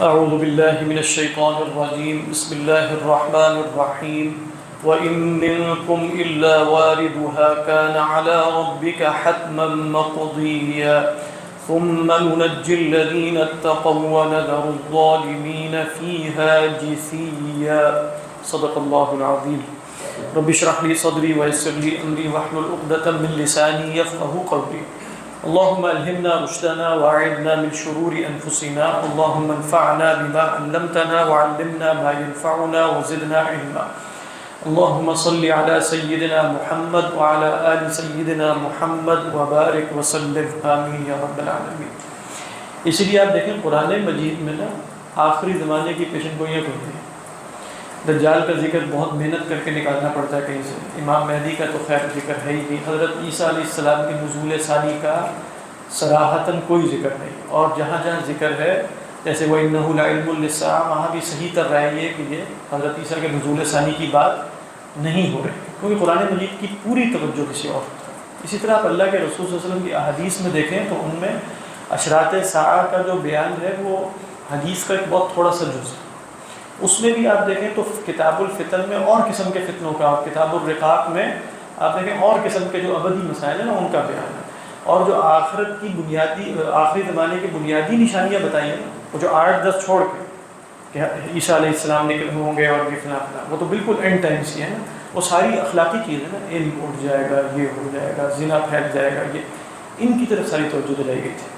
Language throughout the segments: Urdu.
اعوذ باللہ من الشیطان الرجیم بسم اللہ الرحمن الرحیم وَإِن مِّنكُمْ إِلَّا وَارِدُهَا كَانَ عَلَى رَبِّكَ حَتْمًا مَّقْضِيًّا ثُمَّ نُنَجِّي الَّذِينَ اتَّقَوْا وَنَذَرُ الظَّالِمِينَ فِيهَا جِثِيًّا صدق اللہ العظیم رب اشرح لي صدری ويسر لي أمری واحلل عقدة من لسانی يفقهوا قولی اللهم ألهمنا رشدنا وأعذنا من شرور أنفسنا اللهم انفعنا بما علمتنا وعلمنا ما ينفعنا وزدنا علما اللهم صل على سيدنا محمد وعلى آل سيدنا محمد وبارك وسلم آمين يا رب العالمين۔ اس لیے آپ دیکھیں قرآن مجید میں نا آخری زمانے کی پیشن گوئیاں کرتے ہیں۔ دجال کا ذکر بہت محنت کر کے نکالنا پڑتا ہے کہیں سے، امام مہدی کا تو خیر ذکر ہے ہی نہیں، حضرت عیسیٰ علیہ السلام کے نزول ثانی کا صراحتاً کوئی ذکر نہیں، اور جہاں جہاں ذکر ہے جیسے وَإِنَّهُ لَعِلْمٌ لِلسَّاعَةِ وہاں بھی صحیح تر رائے یہ کہ یہ حضرت عیسیٰ کے نزول ثانی کی بات نہیں ہو رہی، کیونکہ قرآن مجید کی پوری توجہ کسی اور ہے۔ اسی طرح آپ اللہ کے رسول صلی اللہ علیہ وسلم کی احادیث میں دیکھیں تو ان میں اشراط ساعہ کا جو بیان ہے وہ حدیث کا ایک بہت تھوڑا سا جز ہے۔ اس میں بھی آپ دیکھیں تو کتاب الفتن میں اور قسم کے فتنوں کا، اور کتاب الرقاق میں آپ دیکھیں اور قسم کے جو ابدی مسائل ہیں نا ان کا بیان ہے، اور جو آخرت کی بنیادی آخری زمانے کی بنیادی نشانیاں بتائی ہیں وہ جو 8-10 چھوڑ کے کہ عیسیٰ علیہ السلام نکل ہوں گے اور یہ فلاں فلاں، وہ تو بالکل اینڈ ٹائمس کی ہے نا، وہ ساری اخلاقی چیزیں نا، علم اٹھ جائے گا، یہ ہو جائے گا، زنا پھیل جائے گا، یہ ان کی طرف ساری توجہ دلائی گئی تھی۔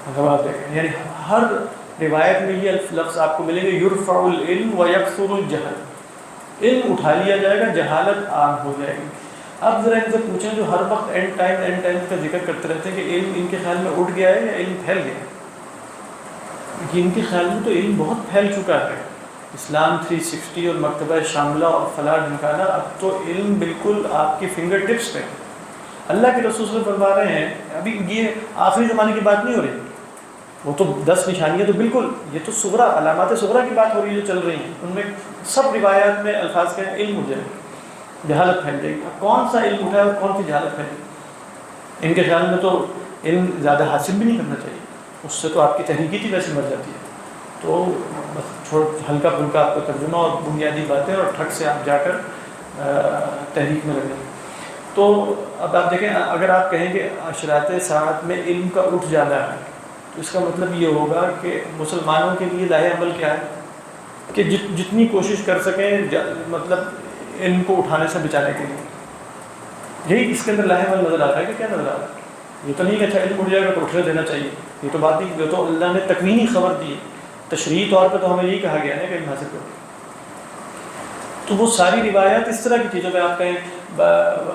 مطلب آپ دیکھیں یعنی ہر روایت میں یہ لفظ آپ کو ملیں گے یرفع العلم ویکثر الجہل، علم اٹھا لیا جائے گا، جہالت عام ہو جائے گی۔ اب ذرا ان سے پوچھیں جو ہر وقت اینڈ ٹائم کا ذکر کرتے رہتے ہیں کہ علم ان کے خیال میں اٹھ گیا ہے یا علم پھیل گیا ہے؟ ان کے خیال میں تو علم بہت پھیل چکا ہے، اسلام 360 اور مکتبہ شاملہ اور فلاں ڈھمکانا، اب تو علم بالکل آپ کی فنگر ٹپس پہ۔ اللہ کے رسول صلی اللہ علیہ وسلم فرما رہے ہیں ابھی یہ آخری زمانے کی بات نہیں ہو رہی، وہ تو 10 نشانیاں تو بالکل، یہ تو صغرا علامات صغرا کی بات ہو رہی ہے جو چل رہی ہیں، ان میں سب روایات میں الفاظ کے علم اٹھ جائے گا، جہالت پھیل جائے گی۔ کون سا علم اٹھا ہے اور کون سی جہالت پھیلے گی؟ ان کے خیال میں تو علم زیادہ حاصل بھی نہیں کرنا چاہیے، اس سے تو آپ کی تحریکی تھی ویسے مر جاتی ہے، تو بس ہلکا پھلکا آپ کا ترجمہ اور بنیادی باتیں اور ٹھک سے آپ جا کر تحریک میں لگیں۔ تو اب آپ دیکھیں اگر آپ کہیں کہ اشراط ساعت میں علم کا اٹھ جانا ہے تو اس کا مطلب یہ ہوگا کہ مسلمانوں کے لیے لاہ عمل کیا ہے کہ جتنی کوشش کر سکیں مطلب علم کو اٹھانے سے بچانے کے لیے، یہی اس کے اندر لاہ عمل نظر آ رہا ہے کہ کیا نظر آ رہا ہے؟ یہ تو نہیں کہ اچھا علم اٹھ جائے گا تو اٹھنے دینا چاہیے، یہ تو بات نہیں، یہ تو اللہ نے تکوینی خبر دی ہے، تشریعی طور پہ تو ہمیں یہی کہا گیا ہے کہ علم حاصل کرو۔ تو وہ ساری روایات اس طرح کی چیزوں پہ آپ کہیں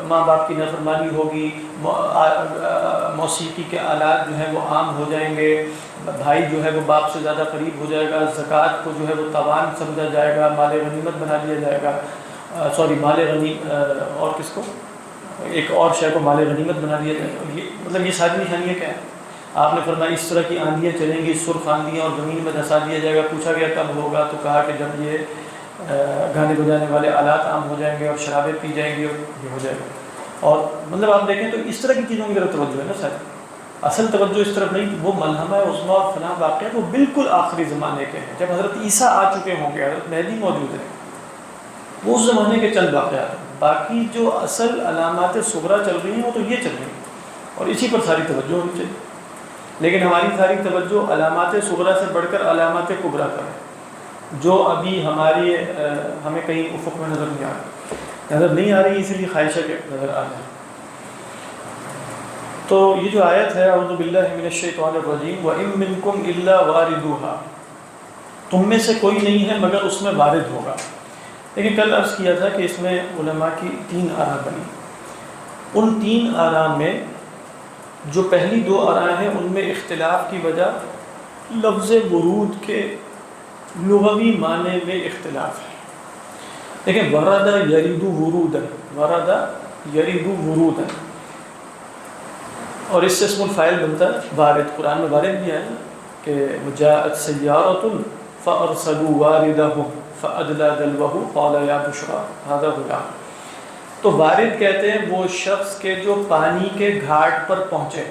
ماں باپ کی نافرمانی ہوگی، موسیقی کے آلات جو ہیں وہ عام ہو جائیں گے، بھائی جو ہے وہ باپ سے زیادہ قریب ہو جائے گا، زکوٰۃ کو جو ہے وہ تاوان سمجھا جائے گا، مال غنیمت بنا لیا جائے گا، مال غنیمت اور کس کو ایک اور شے کو مال غنیمت بنا دیا جائے گا۔ یہ مطلب یہ ساری نشانیاں کیا ہیں؟ آپ نے فرمایا اس طرح کی آندیاں چلیں گی، سرخ آندیاں، اور زمین میں دھسا دیا جائے گا۔ پوچھا گیا کب ہوگا تو کہا کہ جب یہ گانے بجانے والے آلات عام ہو جائیں گے اور شرابیں پی جائیں گی اور یہ ہو جائے گا۔ اور مطلب آپ دیکھیں تو اس طرح کی چیزوں کی طرف توجہ ہے نا سر، اصل توجہ اس طرف نہیں، وہ ملحمہ عظمیٰ اور فلاں واقعات وہ بالکل آخری زمانے کے ہیں، جب حضرت عیسیٰ آ چکے ہوں گے، حضرت مہدی موجود ہے، وہ اس زمانے کے چند واقعات ہیں۔ باقی جو اصل علامات صغرا چل رہی ہیں وہ تو یہ چل رہی ہیں اور اسی پر ساری توجہ ہونی چاہیے، لیکن ہماری ساری توجہ علامات صغرا سے بڑھ کر علامات کبریٰ پر ہے، جو ابھی ہمیں کہیں افق میں نظر نہیں آ رہی، اسی لیے خواہش ہے کہ نظر آ جائے۔ تو یہ جو آیت ہے اعوذ باللہ من الشیطان الرجیم وَإِن مِّنكُمْ إِلَّا وَارِدُوهَا، تم میں سے کوئی نہیں ہے مگر اس میں وارد ہوگا۔ لیکن کل عرض کیا تھا کہ اس میں علماء کی 3 آراء بنی، ان 3 آراء میں جو پہلی 2 آراء ہیں ان میں اختلاف کی وجہ لفظ ورود کے لغوی معنی میں اختلاف ہے۔ دیکھیں ورد یرید ورودًا، ورد یرید ورودًا، اور اس سے اسم الفاعل بنتا ہے وارد، قرآن میں وارد بھی ہے کہ جاءت سیارۃ فارسلوا واردہم فادلی دلوہ قال یا بشریٰ ھذا غلام۔ تو وارد کہتے ہیں وہ شخص کے جو پانی کے گھاٹ پر پہنچے،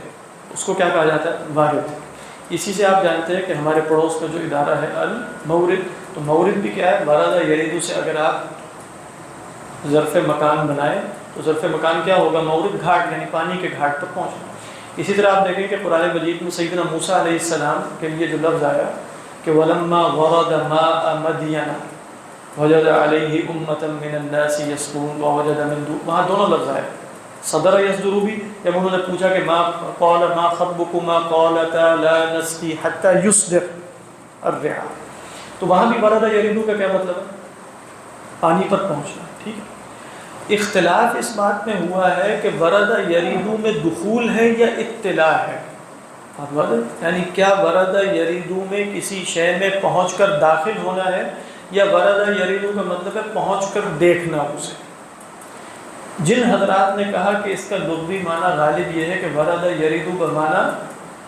اس کو کیا کہا جاتا ہے؟ وارد۔ اسی سے آپ جانتے ہیں کہ ہمارے پڑوس میں جو ادارہ ہے المورد، تو مورد بھی کیا ہے؟ ورد یرید سے اگر آپ ظرف مکان بنائیں تو ظرف مکان کیا ہوگا؟ مورد، گھاٹ، یعنی پانی کے گھاٹ پر پہنچنا۔ اسی طرح آپ دیکھیں کہ قرآن مجید میں سیدنا موسیٰ علیہ السلام کے لیے جو لفظ آیا کہ وَلَمَّا وَرَدَ مَاءَ مَدْيَنَ وَجَدَ عَلَيْهِ أُمَّةً مِّنَ النَّاسِ يَسْقُونَ وَوَجَدَ مِن دُونِهِمْ، وہاں دونوں لفظ آئے، صدر یصدر بھی، جب انہوں نے پوچھا کہ ما قال ما خطبكما قالتا لا نسقي حتى يصدر الرعاء، تو وہاں بھی ورد یریدو کا کیا مطلب ہے؟ پانی پر پہنچنا، ٹھیک ہے۔ اختلاف اس بات میں ہوا ہے کہ ورد یریدو میں دخول ہے یا اطلاع ہے، یعنی کیا ورد یریدو میں کسی شے میں پہنچ کر داخل ہونا ہے، یا ورد یریدو کا مطلب ہے پہنچ کر دیکھنا اسے۔ جن حضرات نے کہا کہ اس کا لغوی معنی غالب یہ ہے کہ ورد یریدو بمعنی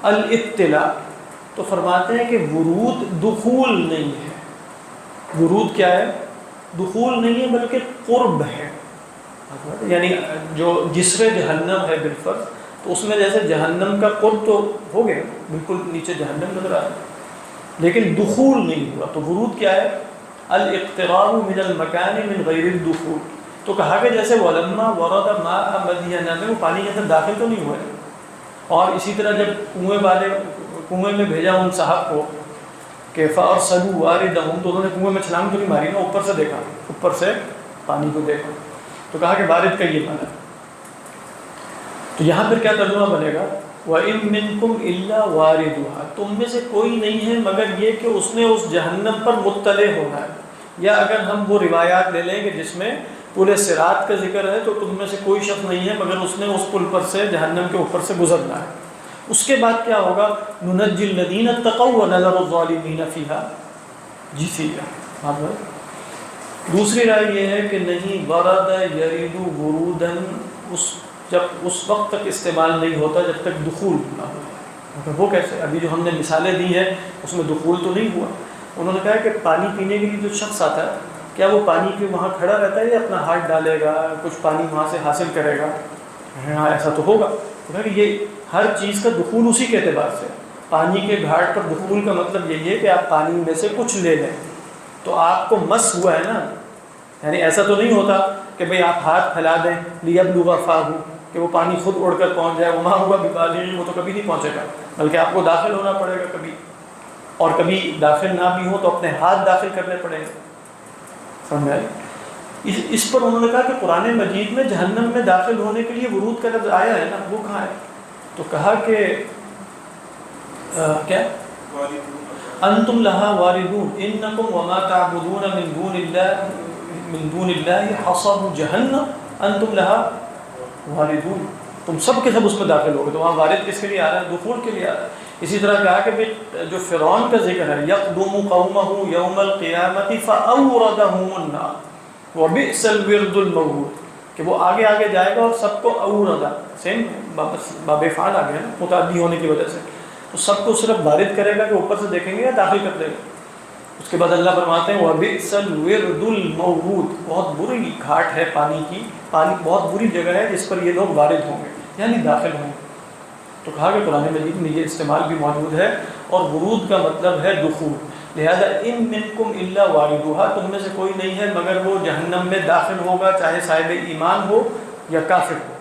الاطلاع، تو فرماتے ہیں کہ ورود دخول نہیں ہے۔ ورود کیا ہے؟ دخول نہیں ہے بلکہ قرب ہے، یعنی جو جسر جہنم ہے بالفرض، تو اس میں جیسے جہنم کا قرب تو ہو گیا، بالکل نیچے جہنم نظر آ رہا ہے، لیکن دخول نہیں ہوا۔ تو ورود کیا ہے؟ الاقتراب من المکان من غیر الدخول۔ تو کہا کہ جیسے وَلَمَّا وَرَدَ مَاءَ مَدْيَنَ میں وہ پانی کے اندر داخل تو نہیں ہوئے، اور اسی طرح جب کنویں میں بھیجا ان صاحب کو کہ فَأَرْسَلُوا وَارِدَهُمْ، تو انہوں نے کنویں میں چھلانگ تو نہیں ماری نا، اوپر سے دیکھا، اوپر سے پانی کو دیکھا، تو کہا کہ وارد کا یہ معنی ہے۔ تو یہاں پھر کیا ترجمہ بنے گا؟ وَإِن مِّنكُمْ إِلَّا وَارِدُهَا، تم میں سے کوئی نہیں ہے مگر یہ کہ اس نے اس جہنم پر مطلع ہونا ہے۔ یا اگر ہم وہ روایات لے لیں کہ جس میں پل صراط کا ذکر ہے، تو تم میں سے کوئی شخص نہیں ہے مگر اس نے اس پل پر سے جہنم کے اوپر سے گزرنا ہے۔ اس کے بعد کیا ہوگا؟ نُنَجِّي الَّذِينَ اتَّقَوْا وَنَذَرُ الظَّالِمِينَ فِيهَا جِثِيًّا۔ دوسری رائے یہ ہے کہ نہیں، ورد یرید وروداً جب اس وقت تک استعمال نہیں ہوتا جب تک دخول نہ ہو۔ مگر وہ کیسے؟ ابھی جو ہم نے مثالیں دی ہیں اس میں دخول تو نہیں ہوا۔ انہوں نے کہا کہ پانی پینے کے لیے جو شخص آتا ہے، کیا وہ پانی کے وہاں کھڑا رہتا ہے یا اپنا ہاتھ ڈالے گا، کچھ پانی وہاں سے حاصل کرے گا؟ ہاں ایسا تو ہوگا۔ کہ یہ ہر چیز کا دخول اسی کے اعتبار سے، پانی کے گھاٹ پر دخول کا مطلب یہی ہے کہ آپ پانی میں سے کچھ لے لیں، تو آپ کو مس ہوا ہے نا، یعنی ایسا تو نہیں ہوتا کہ بھئی آپ ہاتھ پھیلا دیں لیبلغ فاہ، کہ وہ پانی خود اڑ کر پہنچ جائے، وما ہوا ببالغ، وہ تو کبھی نہیں پہنچے گا، بلکہ آپ کو داخل ہونا پڑے گا کبھی، اور کبھی داخل نہ بھی ہو تو اپنے ہاتھ داخل کرنے پڑیں گے۔ سمجھ آئی؟ اس پر انہوں نے کہا کہ قرآن مجید میں جہنم میں داخل ہونے کے لیے ورود کا لفظ آیا ہے نا، وہ کہاں ہے؟ تو کہا کہ کیا انتم لہا واردون انکم وما تعبدون من دون اللہ حصب جہنم انتم لہا واردون، تم سب کے سب اس میں داخل ہو گئے۔ تو وہاں وارد کس کے لیے آ رہا ہے؟ دخول کے لیے آ رہا ہے۔ اسی طرح کہا کہ جو فرعون کا ذکر ہے، یقدم قومہ یوم القیامۃ فاوردہم النار وبئس الورد المورود، کہ وہ آگے آگے جائے گا اور سب کو اوردہ، سیم باب فعل آ گیا نا متعدی ہونے کی وجہ سے، تو سب کو صرف وارد کرے گا کہ اوپر سے دیکھیں گے یا داخل کر دے گا۔ اس کے بعد اللہ فرماتے ہیں وبئس الورد المورود، بہت بری گھاٹ ہے پانی کی، پانی بہت بری جگہ ہے جس پر یہ لوگ وارد ہوں گے یعنی داخل ہوں گے۔ تو کہا کہ قرآن مجید میں یہ استعمال بھی موجود ہے، اور ورود کا مطلب ہے دخول، لہذا ان منکم الا واردھا، تم میں سے کوئی نہیں ہے مگر وہ جہنم میں داخل ہوگا، چاہے صاحب ایمان ہو یا کافر ہو۔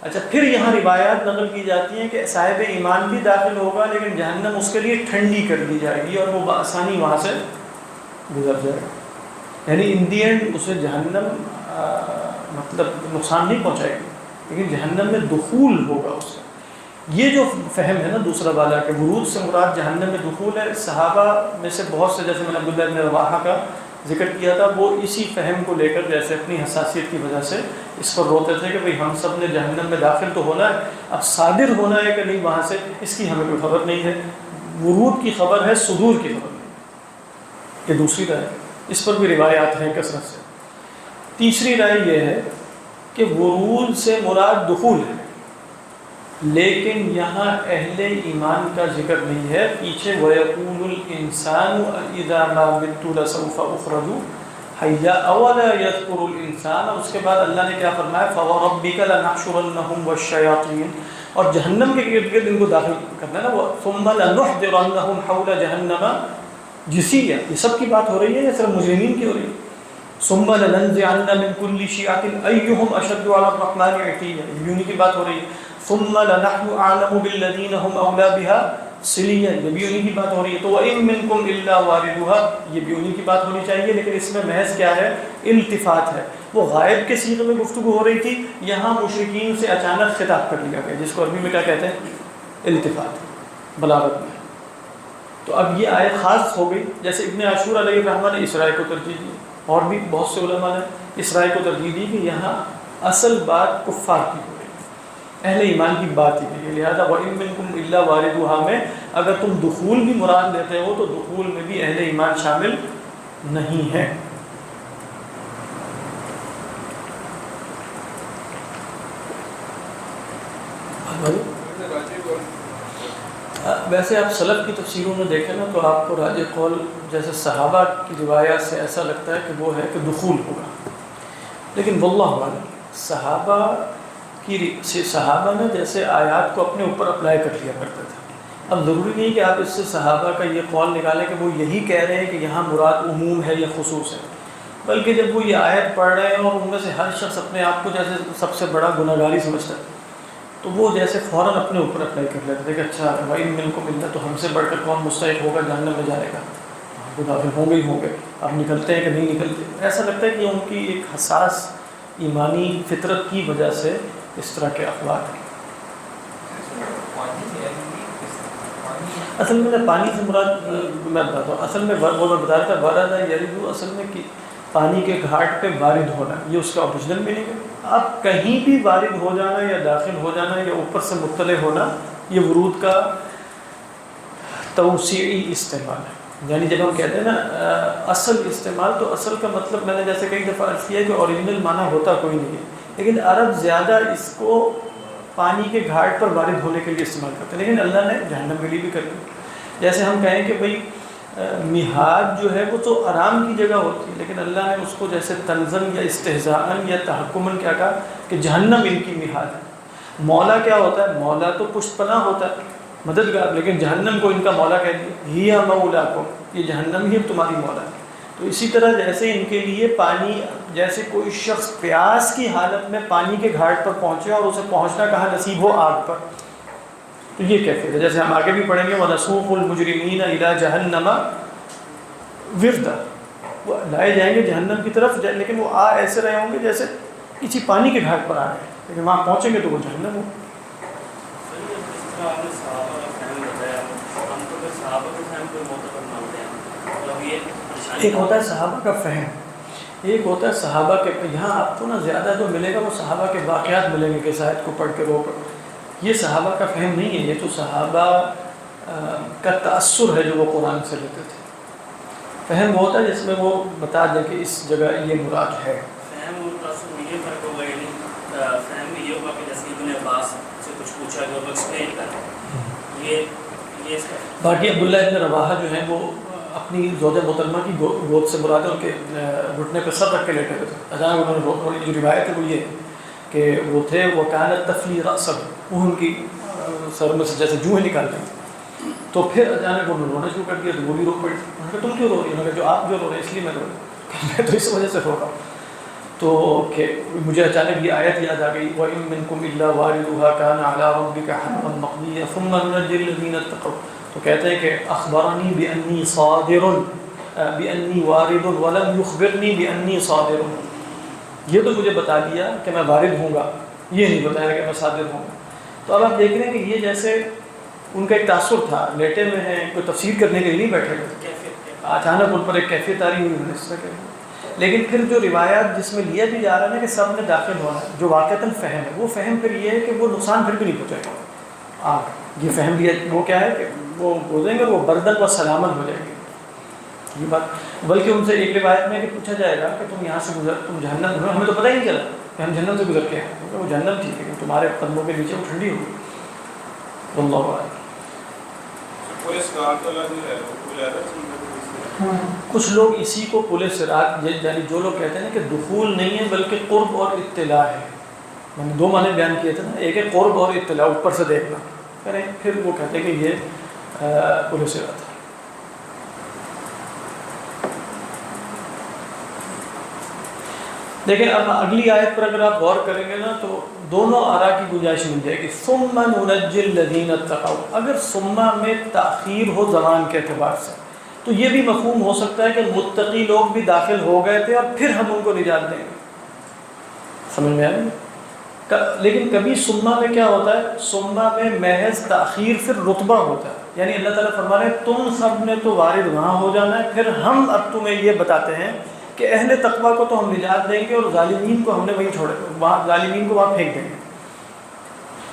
اچھا، پھر یہاں روایات نقل کی جاتی ہیں کہ صاحب ایمان بھی داخل ہوگا لیکن جہنم اس کے لیے ٹھنڈی کر دی جائے گی اور وہ بآسانی وہاں سے گزر جائے گا، یعنی ان دی اینڈ اسے جہنم مطلب نقصان نہیں پہنچائے گی لیکن جہنم میں دخول ہوگا اس سے۔ یہ جو فہم ہے نا دوسرا والا کہ ورود سے مراد جہنم میں دخول ہے، صحابہ میں سے بہت سے، جیسے میں نے عبداللہ بن رواحہ کا ذکر کیا تھا، وہ اسی فہم کو لے کر جیسے اپنی حساسیت کی وجہ سے اس پر روتے تھے کہ بھئی ہم سب نے جہنم میں داخل تو ہونا ہے، اب صادر ہونا ہے کہ نہیں وہاں سے، اس کی ہمیں کوئی خبر نہیں ہے۔ ورود کی خبر ہے، صدور کی خبر نہیں۔ یہ دوسری رائے، اس پر بھی روایات ہیں کثرت سے۔ تیسری رائے یہ ہے کہ ورود سے مراد دخول ہے، لیکن یہاں اہل ایمان کا ذکر نہیں ہے۔ پیچھے وَيَقُولُ الْإِنسَانُ إِذَا مَا مِتُّ لَسَوْفَ أُخْرَجُ حَيًّا أَوَلَا يَذْكُرُ الْإِنسَانُ، اس کے بعد اللہ نے کیا فرمایا؟ فَوَرَبِّكَ لَنَحْشُرَنَّهُمْ وَالشَّيَاطِينَ اور جہنم کے ارد گرد ان کو داخل کرنا ہے نا، وہ ثم لنحضرنہم حول جہنم جثیا، یہ سب کی بات ہو رہی ہے یا صرف مجرمین کی ہو رہی ہے؟ ثم لننزعن من كل شيعة أيهم أشد على الرحمن عتيا، یہ انہی کی بات ہو رہی ہے. ثم لنحن أعلم بالذين هم أولى بها صليا، یہ بھی انہی کی بات ہو رہی ہے. تو وإن منكم إلا واردها، یہ بھی انہی کی بات ہونی چاہیے، لیکن اس میں محض کیا ہے؟ التفات ہے. وہ غائب کے صیغے میں گفتگو ہو رہی تھی، یہاں مشرکین سے اچانک خطاب کر لیا گیا، جس کو عربی میں کیا کہتے ہیں؟ التفات، بلاغت میں. تو اب یہ آیت خاص ہو گئی. جیسے ابن عاشور علیہ الرحمہ نے اسراء کو ترجیح دی، اور بھی بہت سے علماء نے اسراء کو ترجیح دی کہ یہاں اصل بات کفار کی ہو رہی ہے، اہل ایمان کی بات ہی ہے. لہٰذا وَإِن مِّنكُمْ إِلَّا وَارِدُهَا میں اگر تم دخول بھی مراد لیتے ہو تو دخول میں بھی اہل ایمان شامل نہیں ہے. ویسے آپ سلف کی تفسیروں میں دیکھیں نا تو آپ کو راجح قول جیسے صحابہ کی روایات سے ایسا لگتا ہے کہ وہ ہے کہ دخول ہوگا، لیکن واللہ اعلم صحابہ نے جیسے آیات کو اپنے اوپر اپلائی کر لیا کرتے تھے. اب ضروری نہیں کہ آپ اس سے صحابہ کا یہ قول نکالیں کہ وہ یہی کہہ رہے ہیں کہ یہاں مراد عموم ہے یا خصوص ہے، بلکہ جب وہ یہ آیت پڑھ رہے ہیں اور ان میں سے ہر شخص اپنے آپ کو جیسے سب سے بڑا گناہگاری سمجھتا ہے تو وہ جیسے فوراً اپنے اوپر اپلائی کر لیتے تھے کہ اچھا وَإِن مِّنكُمْ إِلَّا، تو ہم سے بڑھ کر کون مستحق ہوگا جہنم میں جانے کا؟ وہ داخل ہوں گے ہی ہوں گے، اب نکلتے ہیں کہ نہیں نکلتے. ایسا لگتا ہے کہ ان کی ایک حساس ایمانی فطرت کی وجہ سے اس طرح کے اخلاق ہیں. اصل میں پانی سے مراد میں بتاتا ہوں، اصل میں وہ میں بتا رہا تھا وارد یریدو، اصل میں کہ پانی کے گھاٹ پہ وارد ہونا، یہ اس کا اوریجنل میننگ ہے. اب کہیں بھی وارد ہو جانا یا داخل ہو جانا یا اوپر سے مطلع ہونا، یہ ورود کا توسیعی استعمال ہے. یعنی جب ہم کہتے ہیں نا اصل استعمال، تو اصل کا مطلب میں نے جیسے کئی دفعہ عرض کیا ہے کہ اوریجنل معنی ہوتا کوئی نہیں ہے، لیکن عرب زیادہ اس کو پانی کے گھاٹ پر وارد ہونے کے لیے استعمال کرتے ہیں، لیکن اللہ نے جہنم کے لیے بھی کر دی. جیسے ہم کہیں کہ بھئی میعاد جو ہے وہ تو آرام کی جگہ ہوتی ہے، لیکن اللہ نے اس کو جیسے تنزن یا استہزاءً یا تحکماً کیا کہا کہ جہنم ان کی میعاد ہے. مولا کیا ہوتا ہے؟ مولا تو پشت پناہ ہوتا ہے، مددگار، لیکن جہنم کو ان کا مولا کہہ دیا، ہی مولاکم، یہ جہنم ہی تمہاری مولا ہے. تو اسی طرح جیسے ان کے لیے پانی، جیسے کوئی شخص پیاس کی حالت میں پانی کے گھاٹ پر پہنچے اور اسے پہنچنا کہاں نصیب ہو؟ آگ پر، تو یہ کیفیت ہے. جیسے ہم آگے بھی پڑھیں گے وَنَسُوقُ الْمُجْرِمِينَ إِلَىٰ جَهَنَّمَ وِرْدًا، وہ لائے جائیں گے جہنم کی طرف، لیکن وہ ایسے رہے ہوں گے جیسے کسی پانی کے گھاٹ پر آ رہے ہیں، لیکن وہاں پہنچیں گے تو وہ جہنم ہو. ایک ہوتا ہے صحابہ کا فہم، ایک ہوتا ہے صحابہ کے، یہاں آپ کو نا زیادہ جو ملے گا وہ صحابہ کے واقعات ملیں گے کہ شاید کو پڑھ کے رو پڑھ. یہ صحابہ کا فہم نہیں ہے، یہ تو صحابہ کا تأثر ہے جو وہ قرآن سے لیتے تھے. فہم وہ ہوتا ہے جس میں وہ بتا دیں کہ اس جگہ یہ مراد ہے. فہم اور تأثر میں یہ فرق ہوگا، یعنی فہم میں یہ ہوگا کہ جیسے ابن عباس سے کچھ پوچھا گیا وہ ایکسپلین کر یہ اس کا. باقی عبداللہ ابن رواحہ جو ہیں وہ اپنی زوجہ محترمہ کی گود سے مراد ہے، ان کے گھٹنے پہ سر رکھ کے لیٹے ہوئے تھے. اچانک انہوں نے جو روایت ہے وہ یہ کہ وہ تھے وَكَانَتْ تَفْلِي رَأْسَهُ، وہ ان کی سر میں سے جیسے جوہیں نکال رہی. تو پھر اچانک انہوں نے رونا شروع کر دیا تو وہ بھی رو پڑی. انہوں نے کہا تم کیوں رو رہی؟ انہوں نے کہا جو آپ جو رو رہے ہیں اس لیے میں رو رہی ہوں، میں تو اس وجہ سے رو رہا ہوں. تو کہ مجھے اچانک یہ آیت یاد آ گئی وَإِن مِّنكُمْ إِلَّا وَارِدُهَا كَانَ عَلَىٰ رَبِّكَ حَتْمًا مَقْضِيًّا ثُمَّ نُنَجِّي الَّذِينَ اتَّقَوْا. تو کہتے ہیں کہ اخبرنی بِأَنِّي صَادِرٌ بِأَنِّي وَارِدٌ وَلَمْ يُخْبِرْنِي بِأَنِّي صَادِرٌ. یہ تو مجھے بتا دیا کہ میں وارد ہوں گا، یہ نہیں بتایا کہ میں صادر ہوں گا. تو اب آپ دیکھ رہے ہیں کہ یہ جیسے ان کا ایک تاثر تھا، لیٹے میں ہیں، کوئی تفسیر کرنے کے لیے نہیں بیٹھے ہوئے، اچانک ان پر ایک کیفیت آ رہی ہوئی انہوں نے اس طرح کہ. لیکن پھر جو روایات جس میں لیا بھی جا رہا ہے کہ سب نے داخل ہونا ہے، جو واقعتاً فہم ہے، وہ فہم پھر یہ ہے کہ وہ نقصان پھر بھی نہیں پہنچائے گا. یہ فہم لیا وہ کیا ہے کہ وہ ہو جائیں گے، وہ بردن و سلامت ہو جائیں گے. یہ بات بلکہ ان سے ایک روایت میں کہ پوچھا جائے گا کہ تم یہاں سے گزر، تم جہنم، ہمیں تو پتہ ہی نہیں چلا کہ ہم جہنم سے گزر کے ہیں، کیونکہ وہ جہنم تھی لیکن تمہارے قدموں کے نیچے وہ ٹھنڈی ہوگی. واللہ اعلم. کچھ لوگ اسی کو پل صراط، یعنی جو لوگ کہتے ہیں کہ دخول نہیں ہے بلکہ قرب اور اطلاع ہے، میں نے 2 معنی بیان کیے تھے نا، ایک ہے قرب اور اطلاع، اوپر سے دیکھنا کریں، پھر وہ کہتے ہیں کہ یہ پورے سے رہتا ہے۔ دیکھیں اب اگلی آیت پر اگر آپ غور کریں گے نا تو دونوں آراء کی گنجائش مل جائے گی۔ ثم ننجی الذین اتقوا، اگر ثم میں تاخیر ہو زمان کے اعتبار سے تو یہ بھی مفہوم ہو سکتا ہے کہ متقی لوگ بھی داخل ہو گئے تھے اور پھر ہم ان کو نجات دیں گے، سمجھ میں آئے؟ لیکن کبھی ثم میں کیا ہوتا ہے، ثم میں محض تاخیر پھر رتبہ ہوتا ہے، یعنی اللہ تعالیٰ فرما رہے ہیں تم سب نے تو وارد وہاں ہو جانا ہے، پھر ہم اب تمہیں یہ بتاتے ہیں کہ اہل تقویٰ کو تو ہم نجات دیں گے اور ظالمین کو ہم نے وہیں چھوڑے، وہاں ظالمین کو وہاں پھینک دیں گے۔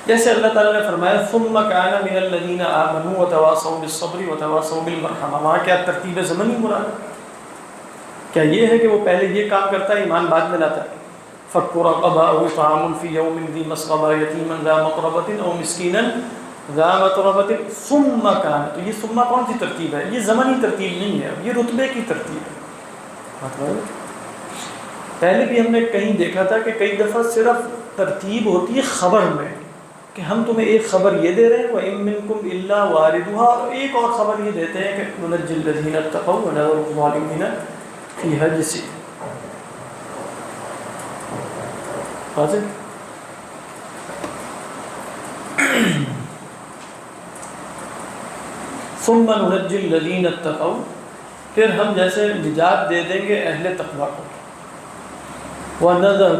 جیسے اللہ تعالیٰ نے فرمایا ثم کان من الذین آمنوا وتواصوا بالصبر وتواصوا بالمرحمہ، وہاں کیا ترتیب زمنی مراد ہے؟ کیا یہ ہے کہ وہ پہلے یہ کام کرتا ہے ایمان بعد میں لاتا ہے؟ فَكُّ رَقَبَةٍ أَوْ إِطْعَامٌ فِي يَوْمٍ ذِي مَسْغَبَةٍ يَتِيمًا ذَا مَقْرَبَةٍ أَوْ مِسْكِينًا ذَا مَتْرَبَةٍ ثُمَّ كَانَ، تو یہ ثم کون سی ترتیب ہے؟ یہ زمنی ترتیب نہیں ہے، یہ رتبے کی ترتیب ہے۔ پہلے بھی ہم نے کہیں دیکھا تھا کہ کئی دفعہ صرف ترتیب ہوتی ہے خبر میں، کہ ہم تمہیں ایک خبر یہ دے رہے ہیں وَإِن مِّنكُمْ إِلَّا وَارِدُهَا، اور ایک اور خبر یہ دیتے ہیں کہ نُنَجِّي الَّذِينَ اتَّقَوْا وَنَذَرُ الظَّالِمِينَ فِيهَا جِثِيًّا۔ واضح؟ ثُمَّ نُنَجِّي الَّذِينَ اتَّقَوْا، پھر ہم جیسے نجات دے دیں گے اہل تقویٰ کو۔ وَنَذَرُ،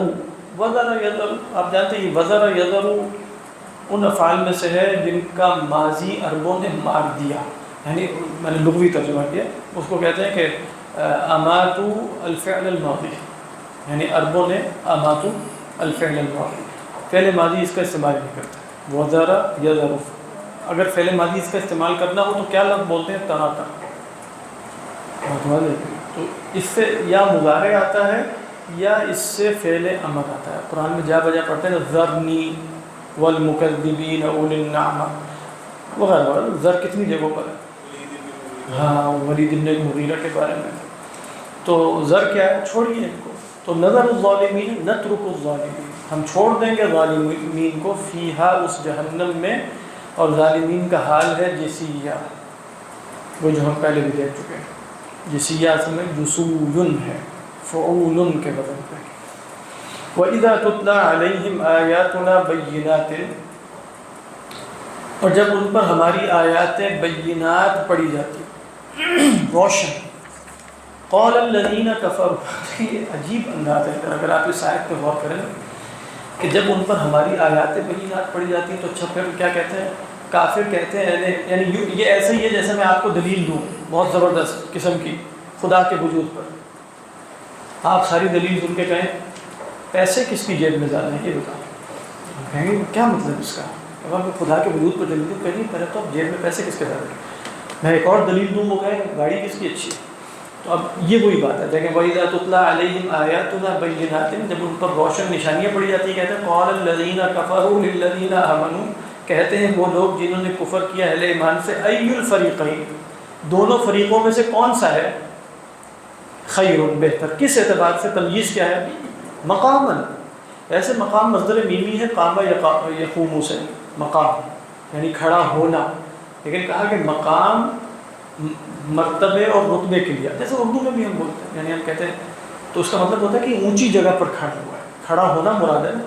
وَذَرَ يَذَرُ، آپ جانتے ہیں وَذَرَ يَذَرُ ان افعال میں سے ہے جن کا ماضی عربوں نے مار دیا، یعنی میں نے لغوی ترجمہ کیا، اس کو کہتے ہیں کہ اماتو الفعل الماضی، یعنی عربوں نے اماتو الفعل الماضی، فعل ماضی اس کا استعمال نہیں کرتے۔ وَذَرَ يَذَرُ، اگر فعل ماضی اس کا استعمال کرنا ہو تو کیا لفظ بولتے ہیں؟ تراکا، تو اس سے یا مضارع آتا ہے یا اس سے فعل امر آتا ہے۔ قرآن میں جا بجا پڑھتے ہیں ذرنی والمکذبین اولی النعمہ وغیرہ وغیرہ، ذر کتنی جگہوں پر ہے؟ ہاں، ولید بن المغیرہ کے بارے میں۔ تو ذر کیا ہے؟ چھوڑیے ان کو۔ تو نظر الظالمین، نترک الظالمین، ہم چھوڑ دیں گے ظالمین کو، فیہا اس جہنم میں، اور ظالمین کا حال ہے جسیہ، وہ جو ہم پہلے بھی دیکھ چکے ہیں۔ جسیہ اصل میں جسویٌ ہے، فعول کے وزن پہ۔ وَإِذَا تُتْلَى عَلَيْهِمْ آيَاتُنَا بَيِّنَاتٍ، اور جب ان پر ہماری آیات بینات پڑھی جاتی، روشن۔ قَالَ الَّذِينَ كَفَرُوا، یہ عجیب انداز ہے اگر آپ اس آیت پہ غور کریں کہ جب ان پر ہماری آیات بینات پڑھی جاتی ہیں تو اچھا پھر کیا کہتے ہیں؟ کافر کہتے ہیں، یعنی یہ ایسا ہی ہے جیسے میں آپ کو دلیل دوں بہت زبردست قسم کی خدا کے وجود پر، آپ ساری دلیل سن کے کہیں پیسے کس کی جیب میں زیادہ ہیں یہ بتاؤ، کہیں گے کیا مطلب اس کا؟ اگر میں خدا کے وجود پر دلیل دوں، کہیں پہلے تو اب جیب میں پیسے کس کے زیادہ ہیں، میں ایک اور دلیل دوں وہ کہیں گاڑی کس کی اچھی ہے۔ تو اب یہ وہی بات ہے، دیکھیں وَإِذَا تُتْلَى عَلَيْهِمْ آيَاتُنَا بَيِّنَاتٍ، جب ان پر روشن نشانیاں پڑھی جاتی ہیں، کہتے ہیں قَالَ الَّذِينَ كَفَرُوا لِلَّذِينَ آمَنُوا، کہتے ہیں وہ لوگ جنہوں نے کفر کیا اہل ایمان سے، أَيُّ الْفَرِيقَيْنِ، دونوں فریقوں میں سے کون سا ہے خیر، بہتر، کس اعتبار سے؟ تمییز کیا ہے؟ مقاماً، ایسے مقام مصدر میمی ہے، قام یقوم سے مقام یعنی کھڑا ہونا، لیکن کہا کہ مقام مرتبے اور رتبے کے لیے، جیسے اردو میں بھی ہم بولتے ہیں، یعنی ہم کہتے ہیں تو اس کا مطلب ہوتا ہے کہ اونچی جگہ پر کھڑا ہوا ہے، کھڑا ہونا مراد ہے نا،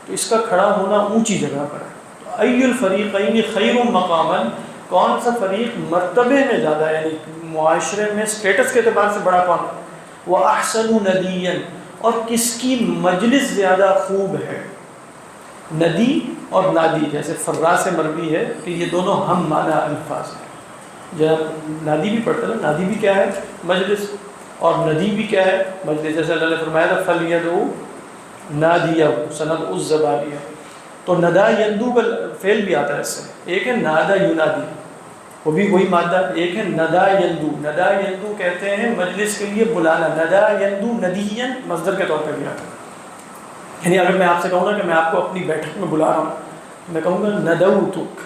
تو اس کا کھڑا ہونا اونچی جگہ پر ہے۔ تو ای الفریقین خیر مقاما، کون سا فریق مرتبے میں زیادہ ہے، یعنی معاشرے میں اسٹیٹس کے اعتبار سے بڑا کون ہے؟ وہ احسن ندیا، اور کس کی مجلس زیادہ خوب ہے۔ ندی اور نادی جیسے فرا سے مروی ہے کہ یہ دونوں ہم معنی الفاظ ہیں، جب نادی بھی پڑھتے ہیں، نادی بھی کیا ہے؟ مجلس، اور ندی بھی کیا ہے؟ مجلس، جیسے اللہ نے فرمایا تھا فَلْيَدْعُ نَادِيَهُ سَنَدْعُ الزَّبَانِيَةَ، تو ندا یندو کا فعل بھی آتا ہے اس سے، ایک ہے نادا ینادی، وہ بھی وہی مادہ، ایک ہے ندا یندو، ندا یندو کہتے ہیں مجلس کے لیے بلانا، ندا یندو ندین مصدر کے طور پہ بھی آتا ہے، یعنی اگر میں آپ سے کہوں گا کہ میں آپ کو اپنی بیٹھک میں بلا رہا ہوں، میں کہوں گا ندعوتک،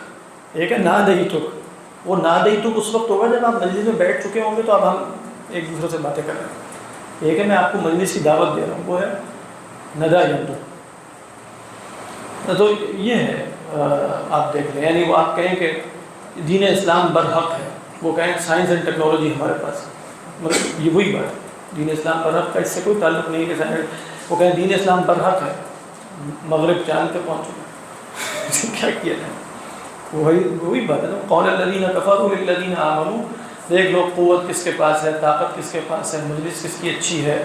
ایک ہے نادیتک، وہ نادیتک اس وقت ہوگا جب آپ مجلس میں بیٹھ چکے ہوں گے تو اب ہم ایک دوسرے سے باتیں کر رہے ہیں، ایک ہے میں آپ کو مجلس کی دعوت دے رہا ہوں، وہ ہے ندا یندو۔ تو یہ ہے آپ دیکھ لیں، یعنی وہ آپ کہیں کہ دین اسلام برحق ہے، وہ کہیں سائنس اینڈ ٹیکنالوجی ہمارے پاس، مطلب یہ وہی بات ہے، دین اسلام برحق کا اس سے کوئی تعلق نہیں ہے کہ وہ کہیں دین اسلام برحق ہے، مغرب چاند پہ پہنچو کیا کیا جائے، وہی بات ہے نا، قول الذین کفروا للذین آمنوا، دیکھ لو قوت کس کے پاس ہے، طاقت کس کے پاس ہے، مجلس کس کی اچھی ہے،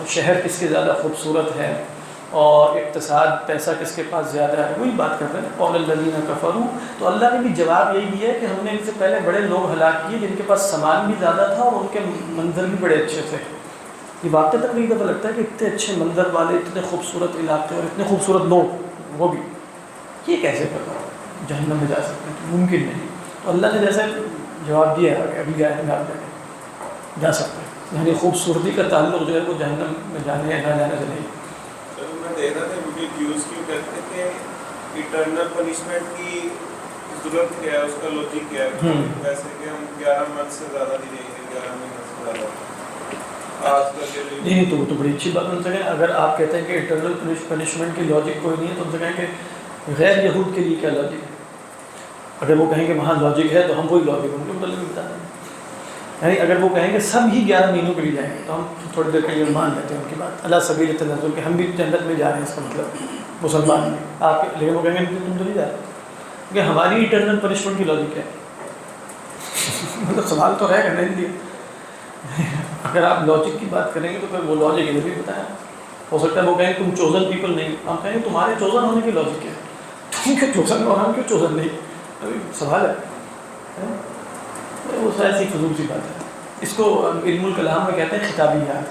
شہر کس کے زیادہ خوبصورت ہے، اور اقتصاد پیسہ کس کے پاس زیادہ ہے، وہی بات کر رہے ہیں قول الذین کفروا۔ تو اللہ نے بھی جواب یہی دیا ہے کہ ہم نے ان سے پہلے بڑے لوگ ہلاک کیے جن کے پاس سامان بھی زیادہ تھا اور ان کے منظر بھی بڑے اچھے تھے۔ یہ واقعہ تک ایک دفعہ لگتا ہے کہ اتنے اچھے منظر والے، اتنے خوبصورت علاقے اور اتنے خوبصورت لوگ، وہ بھی یہ کیسے کرتا جہنم میں جا سکتے ہیں؟ ممکن نہیں۔ تو اللہ نے جیسے جواب دیا ہے کہ ابھی آئے میں آپ جا سکتے ہیں، یعنی خوبصورتی کا تعلق جو ہے وہ جہنم میں جانے یا نہ جانے سے نہیں۔ میں دیکھ رہا تھا مجھے کیوز کیوں کرتے کہ ایٹرنل پنشمنٹ کی ضرورت کیا ہے، اس کا لاجک کیا ہے، ویسے کہ ہم 11 منتھ سے زیادہ نہیں دیں گے، 11 مہینے سے زیادہ آج کل نہیں تو بڑی اچھی بات ان سے کہیں، اگر آپ کہتے ہیں کہ ایٹرنل پنشمنٹ کی لاجک کوئی نہیں ہے تو ان سے کہیں کہ غیر یہود کے لیے کیا لاجک ہے؟ اگر وہ کہیں کہ وہاں لاجک ہے تو ہم وہی لاجک ان کے مطلب بتا دیں، یعنی اگر وہ کہیں کہ سب ہی 11 مہینوں کے لیے جائیں گے تو ہم تھوڑی دیر کے لیے مان لیتے ہیں ان کی بات، اللہ سبیل تنزل کہ ہم بھی جنت میں جا رہے ہیں، اس کا مطلب مسلمان بھی آپ، لیکن وہ کہیں گے تم تو نہیں جا رہے کہ ہماری ایٹرنل پنشمنٹ کی لاجک ہے مطلب سوال تو ہے کرنے کے لیے، اگر آپ لاجک کی بات کریں گے تو پھر وہ لاجک ادھر بھی بتایا، ہو سکتا ہے وہ کہیں تم چوزن پیپل نہیں، ہم کہیں تمہارے چوزن ہونے کی لاجک ہے، تم کیوں چوزن اور ہم کیوں چوزن نہیں، ابھی سوال ہے، وہ ایسی فضول سی بات ہے۔ اس کو علم الکلام میں کہتے ہیں خطابیات۔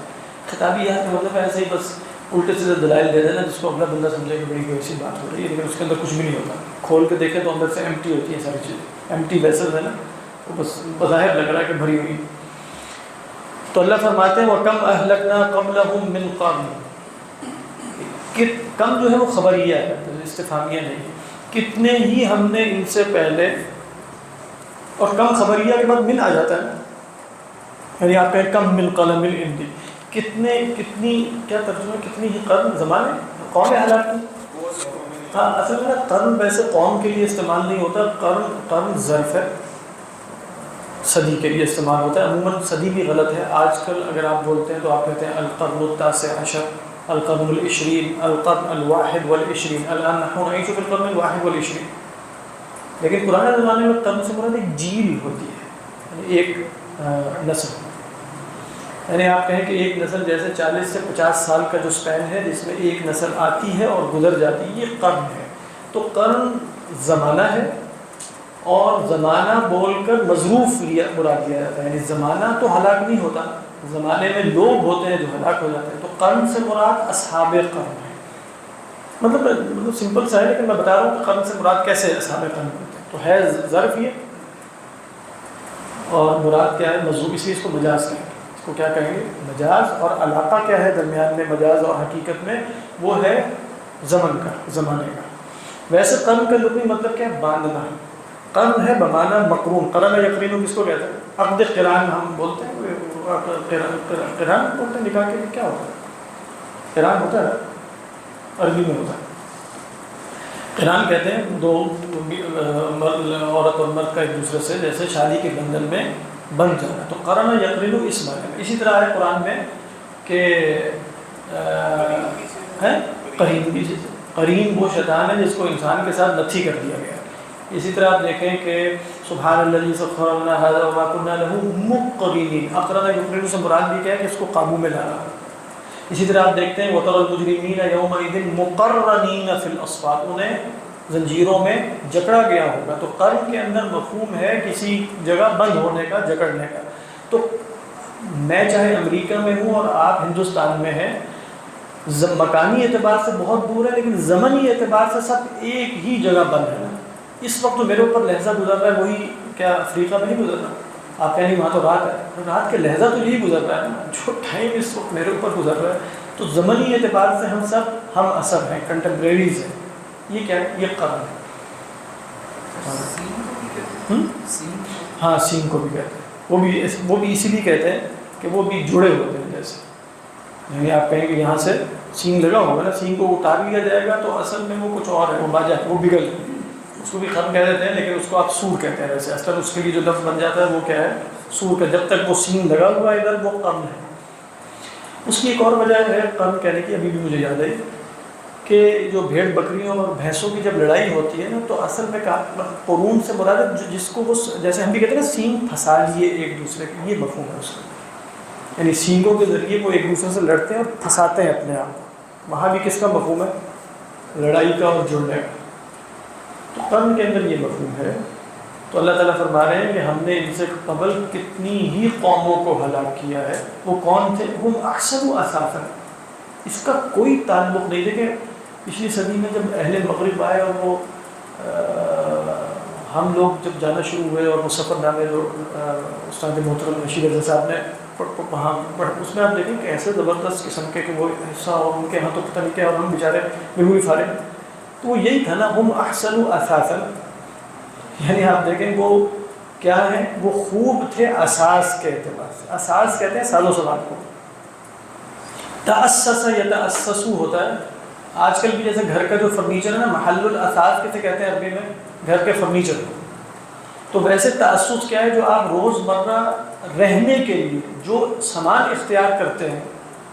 خطابیات کا مطلب ایسے ہی بس الٹے سیدھے دلائل دے دینا جس کو اگلا بندہ سمجھے کہ بڑی کوئی ایسی بات ہو رہی ہے، لیکن اس کے اندر کچھ بھی نہیں ہوتا، کھول کے دیکھیں تو اندر سے ایمٹی ہوتی ہے ساری چیزیں، ایمٹی ویسل ہے نا، وہ بس بظاہر لگ رہا ہے کہ بھری ہوئی۔ تو اللہ فرماتے ہیں وَكَمْ أَهْلَكْنَا قَبْلَهُمْ مِنْ قَرْنٍ، کہ کم جو ہے وہ خبریہ ہے، استفہامیہ نہیں، کتنے ہی ہم نے ان سے پہلے، اور کم خبریہ کے بعد من آ جاتا ہے، یعنی آپ کہیں کم من قلم الامدی، کتنی کیا ترجمہ، کتنی ہی قرن، زمانے، قوم ہلاک کی۔ ہاں اصل میں قرن ویسے قوم کے لیے استعمال نہیں ہوتا، قرن ظرف ہے، صدی کے لیے استعمال ہوتا ہے، عموماً صدی بھی غلط ہے، آج کل اگر آپ بولتے ہیں تو آپ کہتے ہیں القرن التاسع عشر، القرن العشرین، القرن الواحد والعشرین، الان نحن نعيش في القرن الواحد والعشرین، لیکن پرانے زمانے میں قرن سے مراد ایک جیل ہوتی ہے، یعنی ایک نسل، یعنی آپ کہیں کہ ایک نسل جیسے 40 سے 50 سال کا جو سپین ہے جس میں ایک نسل آتی ہے اور گزر جاتی ہے، یہ قرن ہے۔ تو قرن زمانہ ہے، اور زمانہ بول کر مظروف مراد لیا جاتا ہے، یعنی زمانہ تو ہلاک نہیں ہوتا، زمانے میں لوگ ہوتے ہیں جو ہلاک ہو جاتے ہیں، تو قرن سے مراد اصحاب قرن ہے، مطلب سمپل سا ہے، لیکن میں بتا رہا ہوں کہ قرن سے مراد کیسے اصحاب قرن ہوتے ہیں، تو ہے ظرف یہ، اور مراد کیا ہے مظروف، اس لیے اس کو مجاز کہیں گے، اس کو کیا کہیں گے مجاز، اور علاقہ کیا ہے درمیان میں مجاز اور حقیقت میں، وہ ہے زمن کا، زمانے کا۔ ویسے قرن کا لغوی مطلب کیا ہے؟ باندھنا، قرن ہے بمعنی مقرون، قرن یقرین کس کو کہتے ہیں؟ عقد قران ہم بولتے ہیں، قران بولتے ہیں نکاح کے لیے، کیا ہوتا ہے؟ قران ہوتا ہے عربی میں ہوتا ہے، قران کہتے ہیں دو عورت اور مرد کا ایک دوسرے سے جیسے شادی کے بندھن میں بندھ جانا، تو قرن یقرین اس معنی میں۔ اسی طرح ہے قرآن میں کہ قرین بھی، قرین وہ شیطان ہے جس کو انسان کے ساتھ نتھی کر دیا گیا۔ اسی طرح آپ دیکھیں کہ سبحان الذی سخر لنا ھذا وما كنا له مقرنین، اقرن یقرن سے مراد بھی کیا ہے کہ اس کو قابو میں لانا۔ اسی طرح آپ دیکھتے ہیں وَتَرَى الْمُجْرِمِينَ يَوْمَئِذٍ مُقَرَّنِينَ فِي الْأَصْفَادِ، انہیں زنجیروں میں جکڑا گیا ہوگا۔ تو قرن کے اندر مفہوم ہے کسی جگہ بند ہونے کا، جکڑنے کا۔ تو میں چاہے امریکہ میں ہوں اور آپ ہندوستان میں ہیں، مکانی اعتبار سے بہت دور ہے، لیکن زمنی اعتبار سے سب ایک ہی جگہ بند ہے نا۔ اس وقت جو میرے اوپر لہجہ گزر رہا ہے وہی کیا افریقہ میں نہیں گزر رہا؟ آپ کہیں وہاں تو رات ہے، رات کے لہجہ تو یہی گزر رہا ہے نا، جو ٹائم اس وقت میرے اوپر گزر رہا ہے، تو زمنی اعتبار سے ہم سب ہم اثر ہیں، کنٹمپریریز ہیں۔ یہ کیا ہے؟ یہ قرن ہے۔ ہاں سین کو بھی کہتے ہیں، وہ بھی اسی لیے کہتے ہیں کہ وہ بھی جڑے ہوتے ہیں، جیسے یعنی آپ کہیں کہ یہاں سے سینگ لگا ہوگا نا، سینگ کو اتار لیا جائے گا تو اصل میں وہ کچھ اور ہے، وہ باجا ہے، وہ بگل، اس کو بھی خرم کہہ دیتے ہیں لیکن اس کو آپ سور کہتے ہیں ویسے، اصل اس کے لیے جو لفظ بن جاتا ہے وہ کیا ہے، سور کا، جب تک وہ سینگ لگا ہوا ہے ادھر وہ قرن ہے۔ اس کی ایک اور وجہ ہے قرن کہنے کی، ابھی بھی مجھے یاد ہے کہ جو بھیڑ بکریوں اور بھینسوں کی جب لڑائی ہوتی ہے نا تو اصل میں قرون سے مراد ہے جس کو وہ، جیسے ہم بھی کہتے ہیں نا سینگ پھنسا لیے ایک دوسرے کے، یہ مفہوم ہے اس کا، یعنی سینگوں کے ذریعے وہ ایک دوسرے سے لڑتے ہیں اور پھنساتے ہیں اپنے آپ کو، وہاں بھی کس کا مفہوم ہے، لڑائی کا اور جڑنے کا۔ تو قرن کے اندر یہ مفہوم ہے۔ تو اللہ تعالیٰ فرما رہے ہیں کہ ہم نے ان سے قبل کتنی ہی قوموں کو ہلاک کیا ہے، وہ کون تھے، ہم احسن اثاثا، اس کا کوئی تعلق نہیں۔ دیکھیں پچھلی صدی میں جب اہل مغرب آئے اور وہ ہم لوگ جب جانا شروع ہوئے اور وہ سفر نامے جو استاد محترم رشید رضا صاحب نے وہاں اس میں آپ دیکھیں کہ ایسے زبردست قسم کے کہ وہ حصہ اور ان کے ہاں تو پتہ نہیں کیا، اور ہم بیچارے بالکل فارغ، تو وہ یہی تھا نا، ہم احسن اثاثا، یعنی آپ دیکھیں وہ کیا ہے، وہ خوب تھے اساس کے اعتبار سے، اساس کہتے ہیں ساز و سامان کو، تأسس یتأسس ہوتا ہے، آج کل بھی جیسے گھر کا جو فرنیچر ہے نا، محل الاثاث کیسے کہتے ہیں عربی میں، گھر کے فرنیچر کو، تو ویسے تأسس کیا ہے، جو آپ روز مرہ رہنے کے لیے جو سامان اختیار کرتے ہیں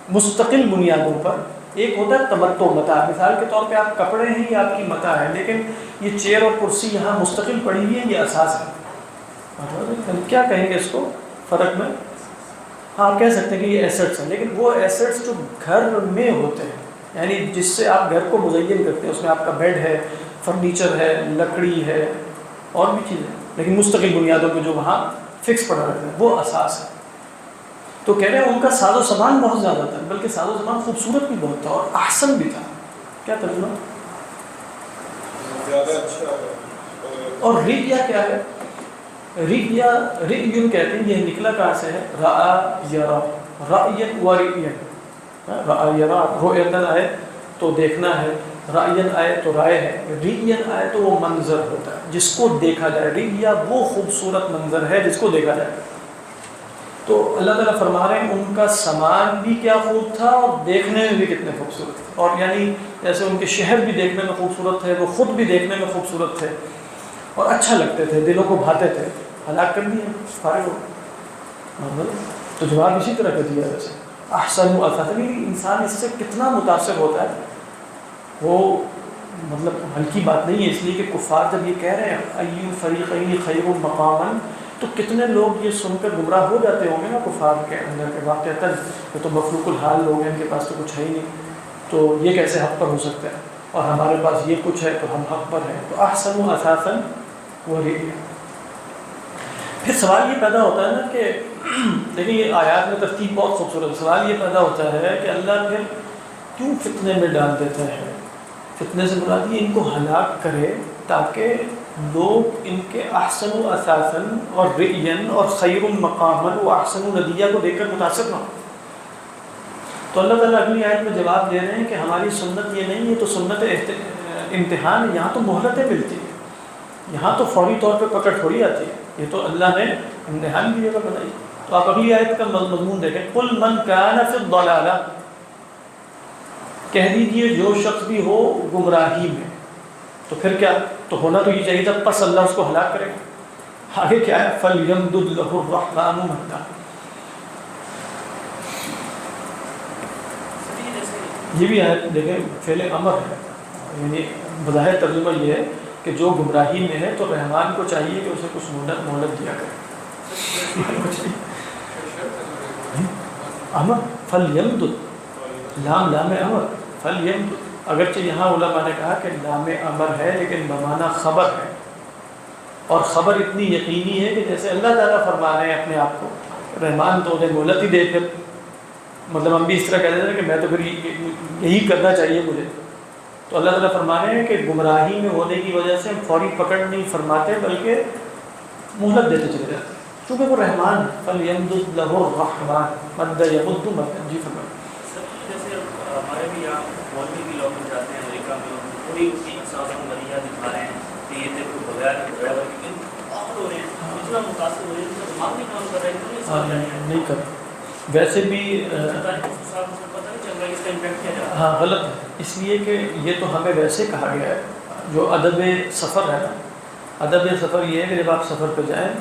مستقل بنیادوں پر، ایک ہوتا ہے تمتع، متاع، مثال کے طور پہ آپ کپڑے ہیں یہ آپ کی متاع ہے، لیکن یہ چیئر اور کرسی یہاں مستقل پڑی ہوئی ہے، یہ اساس ہے، کیا کہیں گے اس کو فرق میں، ہاں آپ کہہ سکتے ہیں کہ یہ ایسٹس ہیں، لیکن وہ ایسٹس جو گھر میں ہوتے ہیں، یعنی جس سے آپ گھر کو مزین کرتے ہیں، اس میں آپ کا بیڈ ہے، فرنیچر ہے، لکڑی ہے اور بھی چیزیں، لیکن مستقل بنیادوں پہ جو وہاں فکس پڑا رہتا ہے وہ اساس ہے۔ تو کہہ رہے ہیں ان کا ساز و سامان بہت زیادہ تھا، بلکہ ساز و سامان خوبصورت بھی بہت تھا اور احسن بھی تھا، کیا ترجمہ، زیادہ اچھا۔ اور ریا کیا ہے، ریا ریون کہتے ہیں، یہ نکلا کہاں سے ہے، رأى یرا، رأین و ریئن، رأى یرا رؤیتن آئے تو دیکھنا ہے، رأین آئے تو رائے ہے، ریئن آئے تو وہ منظر ہوتا ہے جس کو دیکھا جائے، ریا وہ خوبصورت منظر ہے جس کو دیکھا جائے۔ تو اللہ تعالیٰ فرما رہے ہیں ان کا سامان بھی کیا خوب تھا اور دیکھنے میں بھی کتنے خوبصورت تھے، اور یعنی جیسے ان کے شہر بھی دیکھنے میں خوبصورت تھے، وہ خود بھی دیکھنے میں خوبصورت تھے اور اچھا لگتے تھے، دلوں کو بھاتے تھے، ہلاک کر دیے فارغ ہو۔ تو جواب اسی طرح کا دیا، ویسے احسن اثاثا، انسان اس سے کتنا متاثر ہوتا ہے، وہ مطلب ہلکی بات نہیں ہے، اس لیے کہ کفار جب یہ کہہ رہے ہیں ای الفریقین خیر مقاما، تو کتنے لوگ یہ سن کر گمراہ ہو جاتے ہوں گے نا کفار کے اندر کے واقعتاً، یہ تو مفلوق الحال لوگ ہیں، ان کے پاس تو کچھ ہے ہی نہیں، تو یہ کیسے حق پر ہو سکتا ہے، اور ہمارے پاس یہ کچھ ہے تو ہم حق پر ہیں۔ تو احسن اثاثا وہی۔ پھر سوال یہ پیدا ہوتا ہے نا کہ دیکھیں یہ آیات میں ترتیب بہت خوبصورت ہے، سوال یہ پیدا ہوتا ہے کہ اللہ پھر کیوں فتنے میں ڈال دیتا ہے، فتنے سے مراد یہ ان کو ہلاک کرے تاکہ لوگ ان کے احسن و اثاثا اور رئین اور خیر مقاما و احسن ندیہ کو دیکھ کر متاثر نہ ہو۔ تو اللہ تعالیٰ اگلی آیت میں جواب دے رہے ہیں کہ ہماری سنت یہ نہیں ہے، تو سنت امتحان ہے، یہاں تو مہلتیں ملتی ہیں، یہاں تو فوری طور پہ پکڑ تھوڑی آتی ہے، یہ تو اللہ نے امتحان کی جگہ بنائی۔ تو آپ اگلی آیت کا مضمون دیکھیں، قل من کان فی الضلالہ، کہہ دیجیے جو شخص بھی ہو گمراہی میں، تو پھر کیا، تو ہونا تو یہ چاہیے تھا پس اللہ اس کو ہلاک کرے گا۔ آگے کیا ہے، فَلْيَمْدُدْ لَهُ الرَّحْمَنُ مَدًّا، یہ بھی آیت دیکھیں فعل امر ہے، یعنی بظاہر ترجمہ یہ ہے کہ جو گمراہی میں ہے تو رحمان کو چاہیے کہ اسے کچھ مہلت دیا کرے۔ امر فَلْيَمْدُدْ، لام امر، فَلْيَمْدُدْ، اگرچہ یہاں علماء نے کہا کہ لام امر ہے لیکن بمعنی خبر ہے، اور خبر اتنی یقینی ہے کہ جیسے اللہ تعالیٰ فرما رہے ہیں اپنے آپ کو، رحمان تو انہیں مہلت ہی دے، پھر مطلب ہم بھی اس طرح کہہ دیتے ہیں کہ میں تو پھر یہی کرنا چاہیے مجھے، تو اللہ تعالیٰ فرما رہے ہیں کہ گمراہی میں ہونے کی وجہ سے ہم فوری پکڑ نہیں فرماتے بلکہ مہلت دیتے چلے جاتے ہیں، چونکہ وہ رحمان ہے۔ فَلْيَمْدُدْ لَهُ الرَّحْمَنُ مَدًّا يَمُدُّ مَدًّا۔ جی فرمائیں۔ جیسے ہمارے بھی یہاں مولوی بھی لوگ جاتے ہیں امریکہ میں، وہ بھی اسی احساس و مریہ دکھا رہے ہیں کہ یہ دیکھو بغیر ڈرائیور کے پاگل ہو رہے ہیں، اتنا متاثر ہو رہے ہیں، ان کا دماغ نہیں کام کر رہے ہیں، نہیں کر، ویسے بھی میں اس کا امپیکٹ کیا جاتا ہے؟ ہاں غلط ہے، اس لیے کہ یہ تو ہمیں ویسے کہا گیا ہے، جو ادب سفر ہے نا، ادب سفر یہ ہے کہ جب آپ سفر پہ جائیں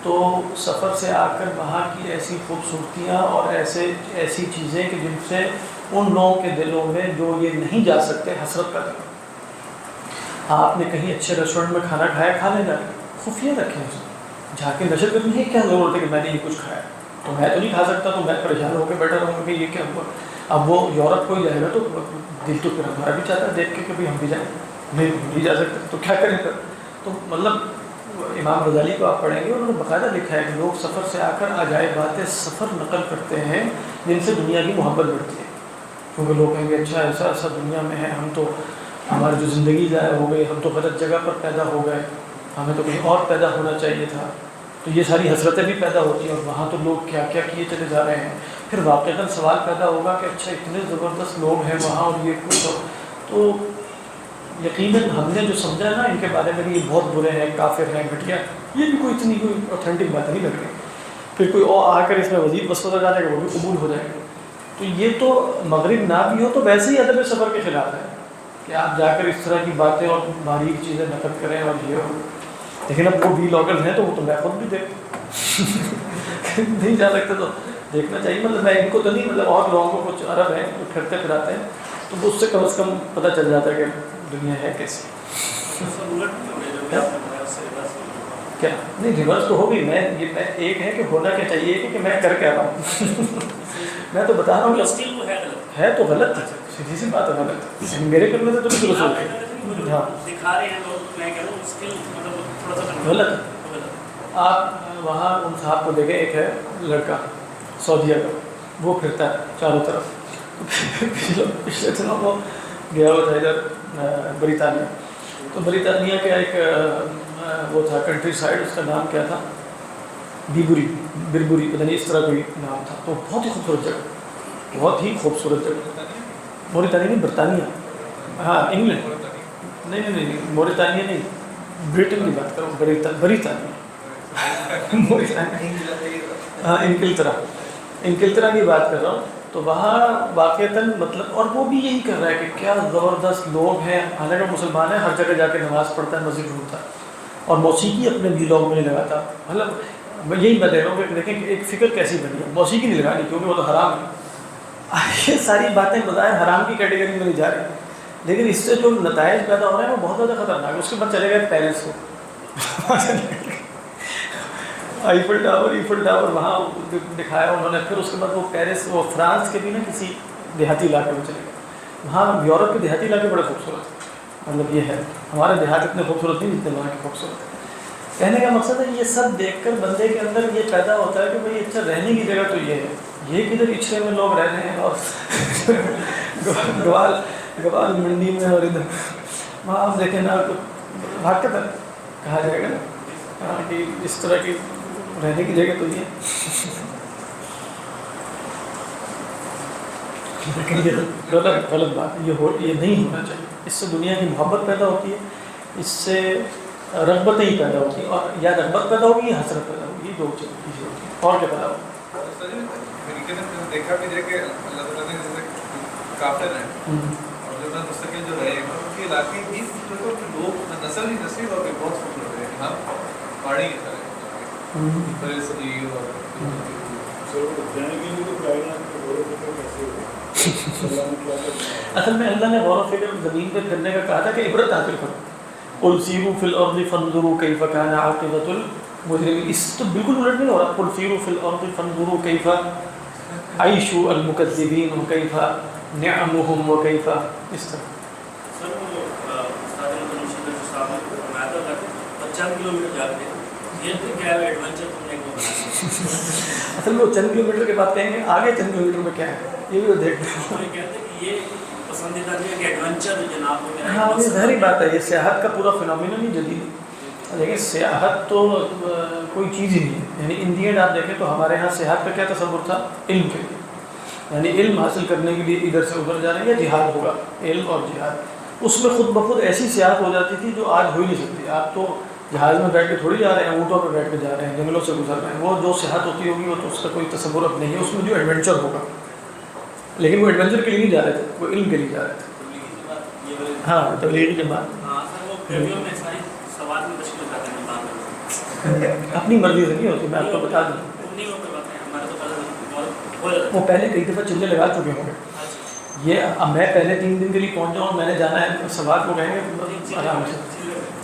تو سفر سے آ کر وہاں کی ایسی خوبصورتیاں اور ایسی چیزیں کہ جن سے ان لوگوں کے دلوں میں جو یہ نہیں جا سکتے حسرت پیدا کریں۔ آپ نے کہیں اچھے ریسٹورینٹ میں کھانا کھایا، کھا لیں جا کے خفیہ رکھیں اسے، جا کے نشر کرنے کی کیا ضرورت ہے کہ میں نے یہ کچھ کھایا تو میں تو نہیں کھا سکتا، تو میں پریشان ہو کے بیٹھا رہوں گا کہ یہ کیا ہوا۔ اب وہ یورپ کو ہی جائے گا تو دل تو پھر ہمارا بھی چاہتا ہے دیکھ کے کہ بھائی ہم بھی جائیں، نہیں جا سکتے تو کیا کریں پھر۔ تو مطلب امام غزالی کو آپ پڑھیں گے، انہوں نے باقاعدہ لکھا ہے کہ لوگ سفر سے آ کر عجائب باتیں سفر نقل کرتے ہیں جن سے دنیا کی محبت بڑھتی ہے، کیونکہ لوگ کہیں گے اچھا ایسا ایسا دنیا میں ہے، ہم تو ہماری جو زندگی ضائع ہو گئی، ہم تو غلط جگہ پر پیدا ہو گئے، ہمیں تو کہیں اور پیدا ہونا چاہیے تھا، تو یہ ساری حسرتیں بھی پیدا ہوتی ہیں، اور وہاں تو لوگ کیا کیا کیے چلے جا رہے ہیں۔ پھر واقعتاً سوال پیدا ہوگا کہ اچھا اتنے زبردست لوگ ہیں وہاں اور یہ کچھ تو یقیناً ہم نے جو سمجھا نا ان کے بارے میں یہ بہت برے ہیں، کافر ہیں، گھٹیا، یہ بھی کوئی اتنی کوئی اوتھینٹک بات نہیں لگ رہی۔ پھر کوئی اور آ کر اس میں مزید وسوسہ ڈالے گا وہ بھی قبول ہو جائے گا۔ تو یہ تو مغرب نہ بھی ہو تو ویسے ہی ادب سفر کے خلاف ہے کہ آپ جا کر اس طرح کی باتیں اور باریک چیزیں نقل کریں اور یہ ہو۔ لیکن اب وہ وی لاگرز ہیں تو وہ تو میں خود بھی دیکھ نہیں جا سکتے تو دیکھنا چاہیے، مطلب میں ان کو تو نہیں، مطلب اور لوگوں کو کچھ عرب ہیں جو پھرتے پھراتے ہیں تو وہ اس سے کم از کم پتہ چل جاتا ہے کہ دنیا ہے کیسی۔ کیا نہیں ریورس تو ہوگی، میں ایک ہے کہ ہونا کیا چاہیے کہ میں کر کے آ رہا ہوں میں تو بتا رہا ہوں ہے تو غلط ہے، سیدھی سی بات ہے غلط ہے، میرے کرنے سے تو بھی درست ہوتی ہے، ہاں غلط ہے۔ آپ وہاں ان صاحب کو دیکھیں، ایک ہے لڑکا سعودیہ کا، وہ پھرتا ہے چاروں طرف پچھلے دنوں وہ گیا ہوا تھا ادھر بریطانیہ، تو بریطانیہ کا ایک وہ تھا کنٹری سائڈ، اس کا نام کیا تھا، بربری پتہ نہیں اس طرح کوئی نام تھا، تو بہت ہی خوبصورت جگہ، بہت ہی خوبصورت جگہ، موریتانیہ نہیں برطانیہ، ہاں انگلینڈ نہیں موریتانیہ نہیں، برٹن کی بات کروں، بریطانیہ ہاں انگلترا کی بات کر رہا ہوں۔ تو وہاں واقعتاً مطلب اور وہ بھی یہی کر رہا ہے کہ کیا زبردست لوگ ہیں، حالانکہ مسلمان ہیں، ہر جگہ جا کے نماز پڑھتا ہے، مسجد ڈھونڈتا ہے اور موسیقی اپنے ویلاگ میں نہیں لگاتا۔ مطلب یہی میں دے رہا ہوں کہ دیکھیں کہ ایک فکر کیسی بنی ہے، موسیقی نہیں لگانی کیونکہ وہ تو حرام ہے۔ یہ ساری باتیں بظاہر حرام کی کیٹیگری میں نہیں جا رہی، لیکن اس سے جو نتائج پیدا ہو رہے ہیں وہ بہت زیادہ خطرناک ہے۔ اس کے بعد چلے گئے پیرس کو ایفل ٹاور وہاں دکھایا انہوں نے، پھر اس کے بعد وہ پیرس، وہ فرانس کے بھی نا کسی دیہاتی علاقے میں چلے گئے، وہاں یورپ کے دیہاتی علاقے بڑے خوبصورت ہیں، مطلب یہ ہے ہمارے دیہات اتنے خوبصورت نہیں جتنے وہاں کے خوبصورت ہیں۔ کہنے کا مقصد ہے یہ سب دیکھ کر بندے کے اندر یہ پیدا ہوتا ہے کہ بھائی اچھا رہنے کی جگہ تو یہ ہے، یہ کدھر اچھے میں لوگ رہ رہے ہیں اور گوال منڈی میں اور ادھر وہاں آپ دیکھیں نا بھاگ کہا جائے گا نا کہ اس طرح کی رہنے کی جگہ تو یہ غلط بات ہے، یہ نہیں ہونا چاہیے۔ اس سے دنیا کی محبت پیدا ہوتی ہے، اس سے رغبتیں ہی پیدا ہوتی ہیں، اور یا رغبت پیدا ہوگی یا حسرت پیدا ہوگی، یہ دو چیزیں ہوتی ہیں، اور کیا پیدا ہوگا۔ دیکھا بھی جائے کہ اللہ تعالیٰ نے جیسے کافر ہیں اور جو مستقل جو رہے ہیں ان کے علاقے بھی لوگ نسل ہی نسل اور بہت خوبصورت ہے، یہاں پہاڑی کی طرح اصل میں اللہ نے غور و فکر زمین پہ پھرنے کا کہا تھا کہ عبرت حاصل کرو، قل سیروا فی الارض فانظروا کیف کان عاقبۃ المجرمین۔ اس تو بالکل الٹ نہیں ہو رہا، قل سیروا فی الارض فانظروا کیف عیش المکذبین وکیف نعمهم وکیف، اس طرح۔ سر وہ استاد المشیر صاحب نے فرمایا تھا کہ 50 کلومیٹر جاتے یہ تو کیا ہے ایڈونچر تم نے بنایا، اصل میں وہ چند کلومیٹر کے بعد کہیں گے آگے چند کلومیٹر میں کیا ہے، یہ بھی وہ دیکھتے ہیں۔ کہتے ہیں کہ یہ پسندیدہ نہیں ہے کہ ایڈونچر جناب ہو گیا۔ ہاں یہ ظاہری بات ہے، یہ سیاحت کا پورا فنومینن ہی جدید ہے، لیکن سیاحت تو کوئی چیز ہی نہیں ہے۔ یعنی ان دی اینڈ آپ دیکھیں تو ہمارے ہاں سیاحت کا کیا تصور تھا، علم کے لیے، یعنی علم حاصل کرنے کے لیے ادھر سے ادھر جا رہے ہیں، یا جہاد ہوگا، علم اور جہاد، اس میں خود بخود ایسی سیاحت ہو جاتی تھی جو آج ہو ہی نہیں سکتی۔ آپ تو جہاز میں بیٹھ کے تھوڑی جا رہے ہیں، اونٹوں پہ بیٹھ کے جا رہے ہیں، جنگلوں سے گزر رہے ہیں، وہ جو صحت ہوتی ہوگی وہ تو اس کا کوئی تصور اب نہیں ہے، اس میں جو ایڈونچر ہوگا لیکن وہ ایڈونچر کے لیے نہیں جا رہے تھے، وہ علم کے لیے جا رہے تھے. ہاں تبلیغی جماعت اپنی مرضی سے نہیں ہوتی، میں آپ کو بتا دوں. وہ پہلے کئی دفعہ چلے لگا چکے ہوں گے. یہ اب میں پہلے 3 دن کے لیے پہنچ جاؤں، میں نے جانا ہے سوات کو کہیں گے آرام سے.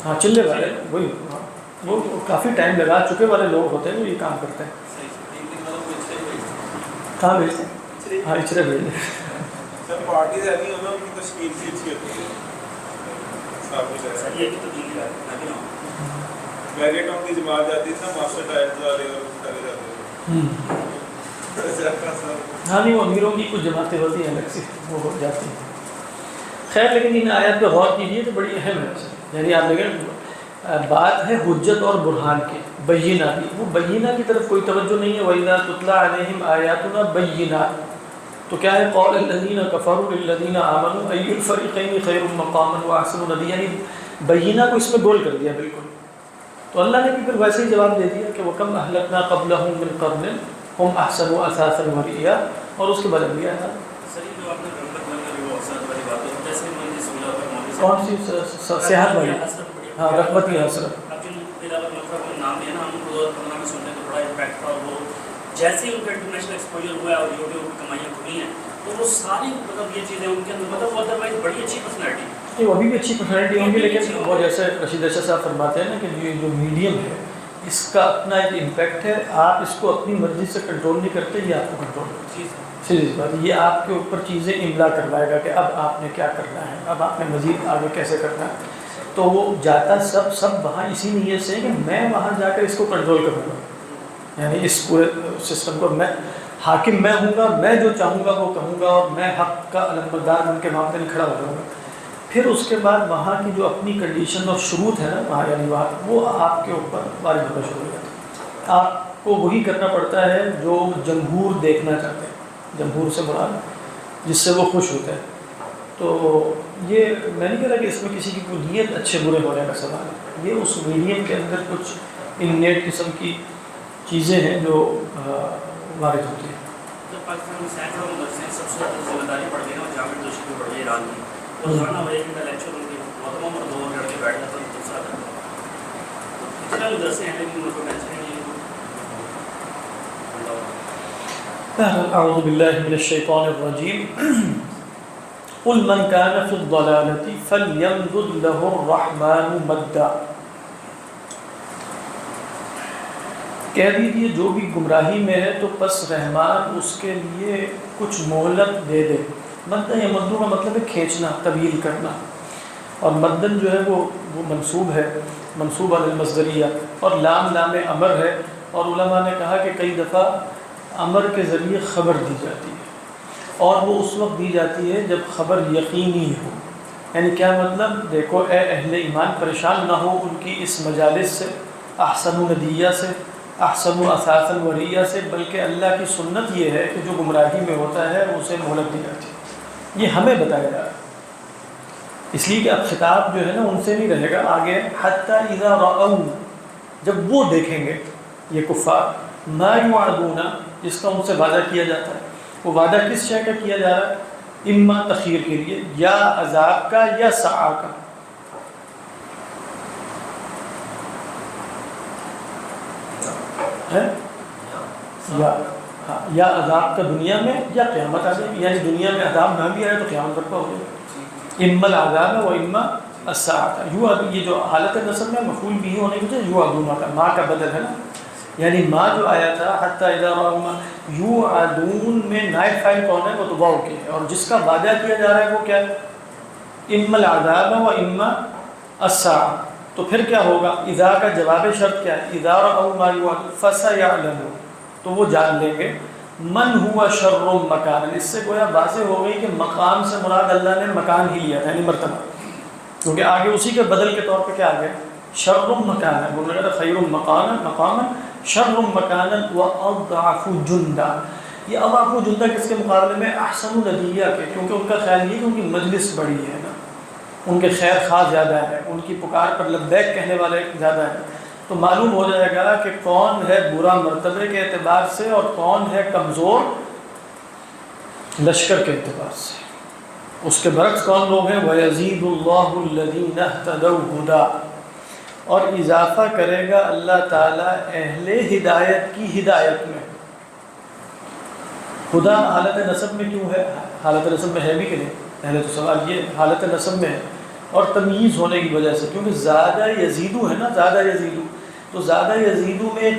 ہاں چلے والے وہی وہ کافی ٹائم لگا چکے والے لوگ ہوتے ہیں جو یہ کام کرتے ہیں. کہاں بھیجتے ہیں؟ ہاں اچرے بھیج دیں. سر پارٹیز ایسی ہونا ان کی تشکیل سے اچھی ہوتی ہے. میریٹوں کی جماعت جاتی تھی نا، ماسٹر ٹائلز والے اور سارے جاتے تھے. ہاں نہیں وہ امیروں کی کچھ جماعتیں ہوتی ہیں الگ سے، وہ ہو جاتی ہیں. خیر لیکن ان آیات پہ غور کیجیے تو بڑی اہم ہے. یعنی آپ دیکھیں بات ہے حجت اور برہان کی، بینہ کی. وہ بینہ کی طرف کوئی توجہ نہیں ہے. وَإِذَا تُتْلَىٰ عَلَيْهِمْ آيَاتُنَا بَيِّنَاتٍ تو کیا ہے قَالَ الَّذِينَ كَفَرُوا لِلَّذِينَ آمَنُوا أَيُّ الْفَرِيقَيْنِ خَيْرٌ مَقَامًا وَأَحْسَنُ نَدِيًّا. یعنی بینہ کو اس میں گول کر دیا بالکل. تو اللہ نے بھی پھر ویسے ہی جواب دے دیا کہ وَكَمْ أَهْلَكْنَا قَبْلَهُم مِّن قَرْنٍ هُمْ أَحْسَنُ أَثَاثًا وَرِئْيًا. اور اس کے بعد بھی آیا کون سی صحت والی؟ ہاں رغبت کی حسرت. جیسے ہی ان کا انٹرنیشنل ایکسپوجر ہوا ہے اور یوٹیوب کی کمائیاں کھلی ہیں تو وہ ساری مطلب یہ چیزیں ان کے اندر مطلب ادروائز بڑی اچھی پرسنالٹی نہیں وہ ابھی بھی اچھی پرسنالٹی ہوں گی. لیکن وہ جیسے رشید اشرف صاحب فرماتے ہیں نا کہ یہ جو میڈیم ہے اس کا اپنا ایک امپیکٹ ہے. آپ اس کو اپنی مرضی سے کنٹرول نہیں کرتے، یہ آپ کو کنٹرول کرتے ہیں. سیدھی بات یہ آپ کے اوپر چیزیں املا کروائے گا کہ اب آپ نے کیا کرنا ہے، اب آپ نے مزید آگے کیسے کرنا ہے. تو وہ جاتا سب وہاں اسی نیت سے کہ میں وہاں جا کر اس کو کنٹرول کروں گا. یعنی اس پورے سسٹم کو میں حاکم میں ہوں گا، میں جو چاہوں گا وہ کہوں گا اور میں حق کا علمبردار بن کے معاملے میں کھڑا ہو جاؤں گا. پھر اس کے بعد وہاں کی جو اپنی کنڈیشن اور شروط ہے نا وہاں یعنی وہاں وہ آپ کے اوپر وارد ہونا شروع ہو جاتا ہے. آپ کو وہی کرنا پڑتا ہے جو جمہور دیکھنا چاہتے ہیں. جمہور سے مراد جس سے وہ خوش ہوتے ہیں. تو یہ میں نہیں کہہ رہا کہ اس میں کسی کی کوئی نیت اچھے برے ہونے کا سوال ہے. یہ اس میڈیم کے اندر کچھ انیٹ قسم کی چیزیں ہیں جو وارد ہوتی ہیں. پاکستان میں سائنس اور مدرسے سب سے زیادہ ذمہ داری پڑ گئی ہے اور جامع دوشی بھی پڑ گئی ایران کی. اور زیادہ ہو ایک گھنٹہ لیکچر ان کے محتمہ اور 2 لڑکے بیٹھ جاتے ہیں دوسرا کرتے ہیں. اتنا مدرسے ہیں لیکن ان کو ٹینشن نہیں ہے. اعوذ باللہ من الشیطان الرجیم. قل من كان في الضلالة فليمدد له الرحمن مدا. کہہ دیجیے جو بھی گمراہی میں ہے تو پس رحمان اس کے لیے کچھ مہلت دے دے. مدن یا مدو کا مطلب ہے کھینچنا، طویل کرنا. اور مدن جو ہے وہ منصوب ہے، منصوب علی المصدریہ. اور لام امر ہے. اور علماء نے کہا کہ کئی دفعہ امر کے ذریعے خبر دی جاتی ہے اور وہ اس وقت دی جاتی ہے جب خبر یقینی ہو. یعنی کیا مطلب؟ دیکھو اے اہل ایمان پریشان نہ ہو ان کی اس مجالس سے، احسن ندیہ سے، احسن اساسا وریہ سے، بلکہ اللہ کی سنت یہ ہے کہ جو گمراہی میں ہوتا ہے اسے مہلت دی جاتی ہے. یہ ہمیں بتایا جا رہا ہے اس لیے کہ اب خطاب جو ہے نا ان سے نہیں رہے گا آگے. حتی اذا رأوا، جب وہ دیکھیں گے یہ کفار، ما یوعدون، جس کا ان سے وعدہ کیا جاتا ہے. وہ وعدہ کس شے کا کیا جا رہا ہے؟ اما تخیر کے لیے، یا عذاب کا یا سعا کا. ہے یا عذاب کا دنیا میں یا قیامت آ جائے. یعنی دنیا میں عذاب نہ بھی آئے تو قیامت برپا ہو جائے. اما العذاب و اما الساعة. یو یہ جو حالت نصب میں مفعول بھی ہونے کی وجہ یوعدون کا ما کا بدل ہے نا. یعنی ما جو آیا تھا حتی اذا رأوا یوعدون میں نائب فاعل کون ہے؟ وہ تو واو کے ہے. اور جس کا وعدہ کیا جا رہا ہے وہ کیا ہے؟ اما العذاب و اما الساعة. تو پھر کیا ہوگا؟ اذا کا جواب شرط کیا ہے؟ اذا رأوا ما یوعدون فسيعلمون، تو وہ جان لیں گے من ہوا شر مکان. اس سے گویا واضح ہو گئی کہ مقام سے مراد اللہ نے مکان ہی لیا یعنی مرتبہ، کیونکہ آگے اسی کے بدل کے طور پہ کیا آ گیا؟ شر مکان. بولنے لگا خیر مقاما شر مکانا واضعف جندا. یہ اضعف جندا کس کے مقابلے میں؟ احسن ندیہ کے، کیونکہ ان کا خیال یہ کہ ان کی مجلس بڑی ہے نا، ان کے خیر خواہ زیادہ ہے، ان کی پکار پر لبیک کہنے والے زیادہ ہیں. تو معلوم ہو جائے گا کہ کون ہے برا مرتبے کے اعتبار سے اور کون ہے کمزور لشکر کے اعتبار سے. اس کے برعکس کون لوگ ہیں؟ وَيَزِيدُ اللَّهُ الَّذِينَ اهْتَدَوْا هُدًى، اور اضافہ کرے گا اللہ تعالیٰ اہل ہدایت کی ہدایت میں. خدا حالت نصب میں کیوں ہے؟ حالت نصب میں ہے بھی کہ نہیں؟ پہلے تو سوال یہ حالت نصب میں ہے، اور تمییز ہونے کی وجہ سے، کیونکہ زیادہ یزیدو ہے نا، زیادہ یزیدو، تو زیادہ یزیدو میں ایک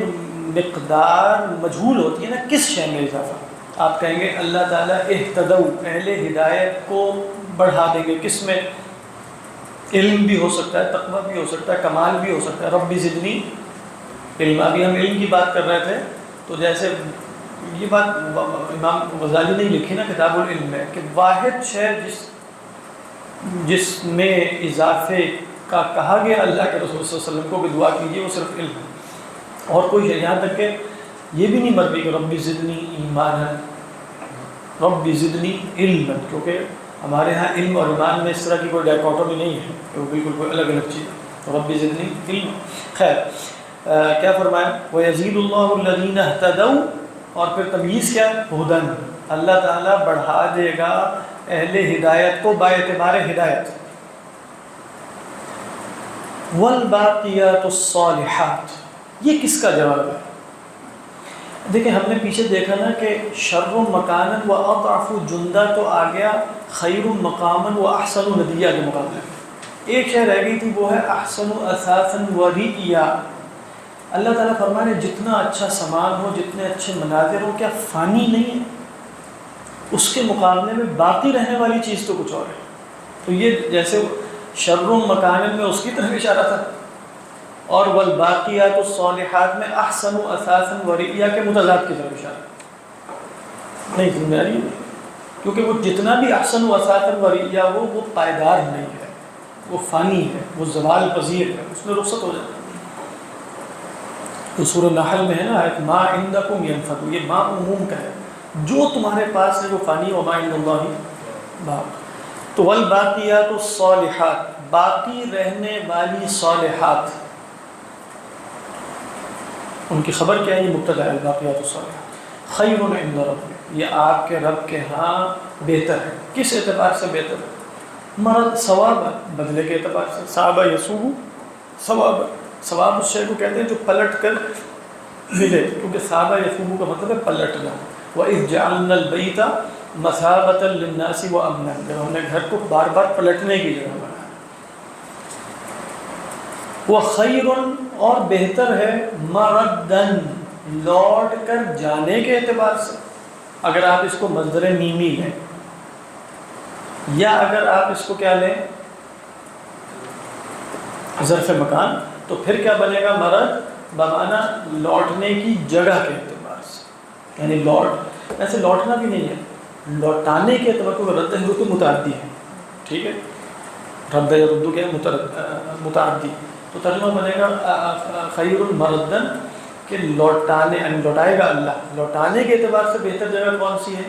مقدار مجہول ہوتی ہے نا، کس شے میں اضافہ. آپ کہیں گے اللہ تعالیٰ اہتدوا، اہل ہدایت کو بڑھا دیں گے. کس میں؟ علم بھی ہو سکتا ہے، تقویٰ بھی ہو سکتا ہے، کمال بھی ہو سکتا ہے. رب زدنی علم. ابھی ہم علم کی بات کر رہے تھے، تو جیسے یہ بات امام غزالی نے لکھی نا کتاب العلم میں، کہ واحد شے جس میں اضافے کا کہا گیا اللہ کے رسول صلی اللہ علیہ وسلم کو بھی دعا کیجیے، وہ صرف علم ہے. اور کوئی یہاں تک کہ یہ بھی نہیں مرضی کہ رب زدنی ایمانا، رب زدنی علما، کیونکہ ہمارے ہاں علم اور ایمان میں اس طرح کی کوئی ڈائکوٹومی نہیں ہے کہ وہ بالکل کوئی الگ الگ چیز ہے. رب زدنی علما. خیر کیا فرمایا؟ وَيَزِيدُ اللَّهُ الَّذِينَ اهْتَدَوْا، اور پھر تمییز کیا؟ ہدن، اللہ تعالیٰ بڑھا دے گا اہل ہدایت کو باعتبار ہدایت. والباقیات الصالحات، یہ کس کا جواب ہے؟ دیکھیں ہم نے پیچھے دیکھا نا کہ شر مکانا و اضعف جندہ تو آ گیا خیر مقاما و احسن ندیہ کے مقابلے میں. ایک شے رہ گئی تھی، وہ ہے احسن اثاثا و رئیا. اللہ تعالیٰ فرما رہے جتنا اچھا سامان ہو، جتنے اچھے مناظر ہو، کیا فانی نہیں ہے؟ اس کے مقابلے میں باقی رہنے والی چیز تو کچھ اور ہے. تو یہ جیسے شر مکان میں اس کی طرف اشارہ تھا، اور والباقیات الصالحات میں احسن اثاثا و رئیا کے متضاد کی طرف اشارہ. نہیں سمجھ آ رہی ہے؟ کیونکہ وہ جتنا بھی احسن اثاثا و رئیا ہو، وہ پائیدار نہیں ہے، وہ فانی ہے، وہ زوال پذیر ہے، اس میں رخصت ہو جاتا ہے. تو سورہ نحل میں ہے نا آیت ما عندکم ینفد، یہ ما عموم کا ہے، جو تمہارے پاس ہے وہ فانی، وما عند اللہ باق. تو والباقیات الصالحات، باقی رہنے والی صالحات، ان کی خبر کیا ہے؟ یہ مبتدا ہے الباقیات الصالحات. خیر عند ربک، یہ آپ کے رب کے ہاں بہتر ہے. کس اعتبار سے بہتر ہے؟ مرد ثواب، بدلے کے اعتبار سے. صحاب یسوع ثواب، ثواب اس شے کو کہتے ہیں جو پلٹ کر ملے، کیونکہ صحابہ یسوع کا مطلب ہے پلٹنا. وَإِذْ جَعَلْنَا الْبَيْتَ مَثَابَةً لِلنَّاسِ وَأَمْنًا، جب ہم نے گھر کو بار بار پلٹنے کی جگہ بنایا. وَخَيْرٌ، اور بہتر ہے، مَرَدًّا، لوٹ کر جانے کے اعتبار سے. اگر آپ اس کو مصدر میمی لیں، یا اگر آپ اس کو کیا لیں ظرف مکان، تو پھر کیا بنے گا؟ مرد بمعنی لوٹنے کی جگہ کے اعتبار سے. یعنی لوٹ، ایسے لوٹنا بھی نہیں ہے، لوٹانے کے اعتبار کو رد ہے تو متعدی ہے. ٹھیک ہے، رد یا ردو کیا ہے؟ متعدی. تو ترجمہ بنے گا خیر مردن، کہ لوٹانے، یعنی لوٹائے گا اللہ. لوٹانے کے اعتبار سے بہتر جگہ کون سی ہے؟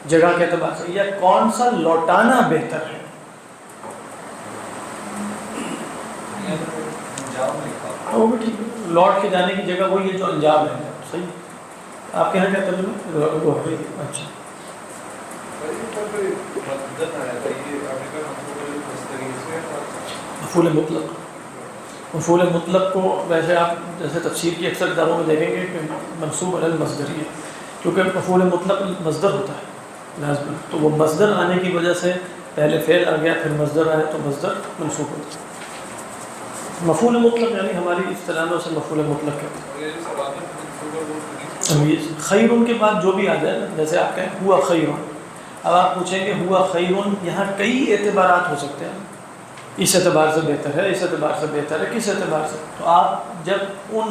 جگہ کے اعتبار سے، یا کون سا لوٹانا بہتر ہے؟ وہ بھی ٹھیک ہے، لوٹ کے جانے کی جگہ وہی ہے جو انجام ہے. صحیح. آپ کے یہاں کیا ترجمہ ہے؟ اچھا، مفعول مطلق. مفعول مطلق کو ویسے آپ جیسے تفسیر کی اکثر کتابوں میں دیکھیں گے کہ منصوب علی المصدر ہے، کیونکہ مفعول مطلق مصدر ہوتا ہے لازم. تو وہ مصدر آنے کی وجہ سے پہلے فعل آ گیا، پھر مصدر آیا، تو مصدر منصوب ہوتا ہے. مفعول مطلق یعنی ہماری اصطلاح میں اسے مفعول مطلق کہتے ہیں. خیرون کے بعد جو بھی آ جائے نا، جیسے آپ کہیں ہوا خیرون، اب آپ پوچھیں گے ہوا خیرون، یہاں کئی اعتبارات ہو سکتے ہیں. اس اعتبار سے بہتر ہے، اس اعتبار سے بہتر ہے، کس اعتبار سے؟ تو آپ جب ان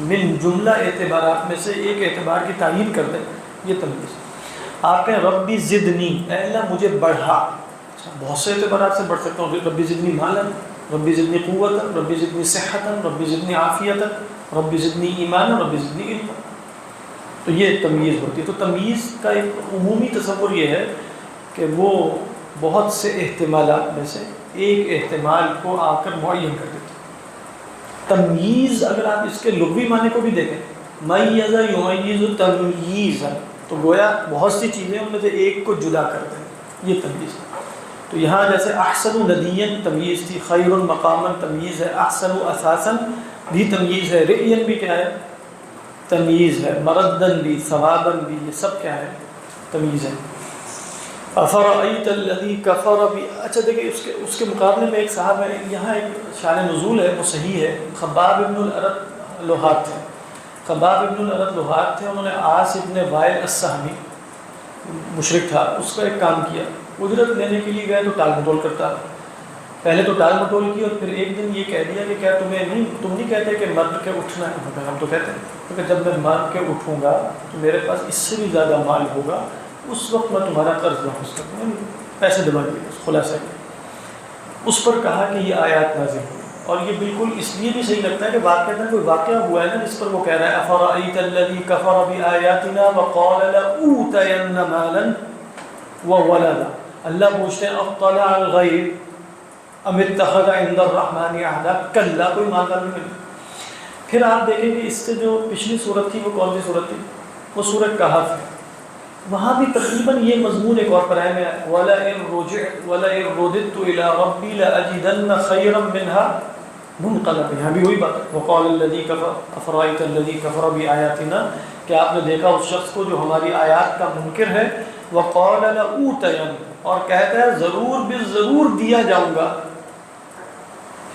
من جملہ اعتبارات میں سے ایک اعتبار کی تعیین کر دیں، یہ تمییز. آپ کہیں ربی زدنی، اے اللہ مجھے بڑھا. بہت سے اعتبارات سے بڑھ سکتا ہوں. ربی زدنی مالا، ربی زدنی قوتا، ربی زدنی صحتا، ربی زدنی عافیتا، ربی زدنی ایمانا، ربی زدنی علما. تو یہ تمییز ہوتی ہے. تو تمییز کا ایک عمومی تصور یہ ہے کہ وہ بہت سے احتمالات میں سے ایک احتمال کو آ کر معین کر دیتے. تمییز اگر آپ اس کے لغوی معنی کو بھی دیکھیں، میز یمیز تمییزا، تو گویا بہت سی چیزیں ان میں سے ایک کو جدا کر دیں، یہ تمییز ہے۔ تو یہاں جیسے احسن ندین تمییز تھی، خیر مقاما تمییز ہے، احسن اساسا بھی تمییز ہے، رئین بھی کیا ہے؟ تمییز ہے، مردن بھی، ثوابن بھی، یہ سب کیا ہے؟ تمییز ہے۔ افرأیت الذی کفر بھی، اچھا دیکھیں اس کے مقابلے میں ایک صاحب ہے، یہاں ایک شان نزول ہے، وہ صحیح ہے، خباب ابن الارت لوحات تھے، خباب ابن الارت لوحات تھے، انہوں نے عاص ابن وائل السہمی مشرک تھا، اس کا ایک کام کیا، اجرت لینے کے لیے گئے تو ٹال مٹول کرتا، پہلے تو ٹال مٹول کی، اور پھر ایک دن یہ کہہ دیا کہ کیا تم نہیں کہتے کہ مر کے اٹھنا ہے؟ ہم تو کہتے ہیں کیونکہ جب میں مر کے اٹھوں گا تو میرے پاس اس سے بھی زیادہ مال ہوگا، اس وقت میں تمہارا قرض واپس کر دوں گا، پیسے دبا دیے خلاصہ کیا۔ اس پر کہا کہ یہ آیات نازل ہوئی، اور یہ بالکل اس لیے بھی صحیح لگتا ہے کہ واقعہ کوئی واقعہ ہوا ہے نا جس پر وہ کہہ رہا ہے افرأیت الذی کفر بآیاتنا وقال لأوتین مالا وولدا، اللہ پوچھتے ہیں اطلع الغیب ام اتخذ عند الرحمن عہدا، کلا، کوئی مالدار نہیں ملا۔ پھر آپ دیکھیں کہ اس سے جو پچھلی صورت تھی وہ کون سی صورت تھی؟ وہ سورۃ کہف ہے، وہاں بھی تقریباً یہ مضمون ایک اور پرائے میں ہے، وَلَئِن رُدِدتُّ إِلَىٰ رَبِّي لَأَجِدَنَّ خَيْرًا مِّنْهَا مُنْقَلَبًا، یہاں بھی وہی بات ہے، وَقَالَ الَّذِي كَفَرَ أَفَرَأَيْتَ الَّذِي كَفَرَ بِآيَاتِنَا، کہ آپ نے دیکھا اس شخص کو جو ہماری آیات کا منکر ہے، وَقَالَ لَأُوتَيَنَّ، اور کہتا ہے ضرور بالضرور دیا جاؤں گا،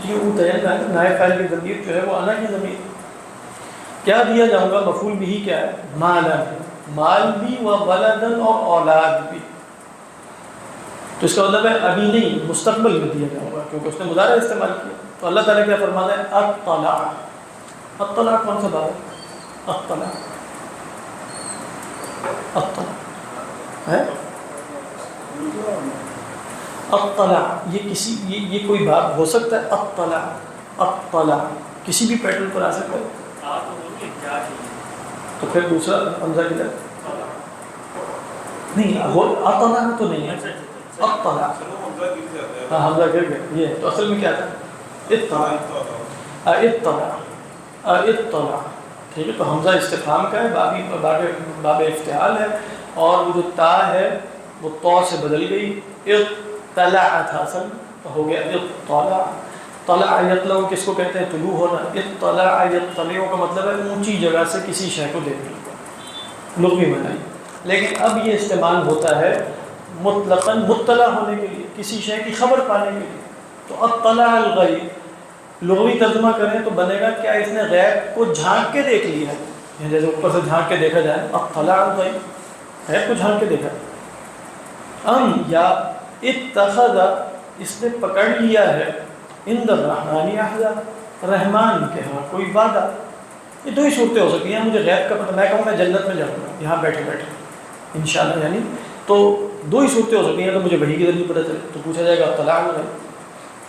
یہ اوتین ہے، نائب فاعل کی ضمیر جو ہے وہ انا کی ضمیر، کیا دیا جاؤں گا؟ مفعول بھی کیا ہے؟ مالا، مال بھی، و ولدن، اور اولاد بھی، تو اس کا مطلب ہے ابھی نہیں، مستقبل میں دیا جاؤں گا، کیونکہ اس نے مضارع استعمال کیا۔ تو اللہ تعالیٰ کیا فرماتا ہے؟ اطلع، اطلع کون سا بات ہے؟ اطلع، اطلع ہے، اطلع، یہ کوئی بات ہو سکتا ہے؟ اطلع، اطلع کسی بھی پیٹرن پر آ سکتا ہے، تو پھر دوسرا حمزہ کی طرف نہیں، وہ اطلع تو نہیں ہے، اطلع، ہاں حمزہ گر گیا، یہ تو اصل میں کیا تھا؟ اطلع، اطلع، اطلع، ٹھیک ہے، تو حمزہ استفہام کا ہے، باب افتعال ہے، اور وہ جو تا ہے وہ تو سے بدل گئی، اطلع تھا اصل، تو ہو گیا اطلع۔ طلع یطلع کس کو کہتے ہیں؟ طلوع ہونا، اطلع یطلع کا مطلب ہے اونچی جگہ سے کسی شے کو دیکھنا، لغوی معنی، لیکن اب یہ استعمال ہوتا ہے مطلقاً مطلع ہونے کے لیے، کسی شے کی خبر پانے کے لیے، تو اطلع الغیب لغوی ترجمہ کریں تو بنے گا کیا اس نے غیب کو جھانک کے دیکھ لیا ہے، جیسے اوپر سے جھانک کے دیکھا جائے، اطلع الغیب غیب کو جھانک کے دیکھا، ام یا اتخذ اس نے پکڑ لیا ہے، عند الرحمن عہدا، رحمان کے ہاں کوئی وعدہ، یہ دو ہی صورتیں ہو سکتی ہیں، مجھے غیب کا پتہ، میں کہوں میں جنت میں جاؤں گا یہاں بیٹھے بیٹھے انشاءاللہ، یعنی تو دو ہی صورتیں ہو سکتی ہیں، تو مجھے وحی کے ذریعے پتہ چلے تو پوچھا جائے گا اطلاع الغیب،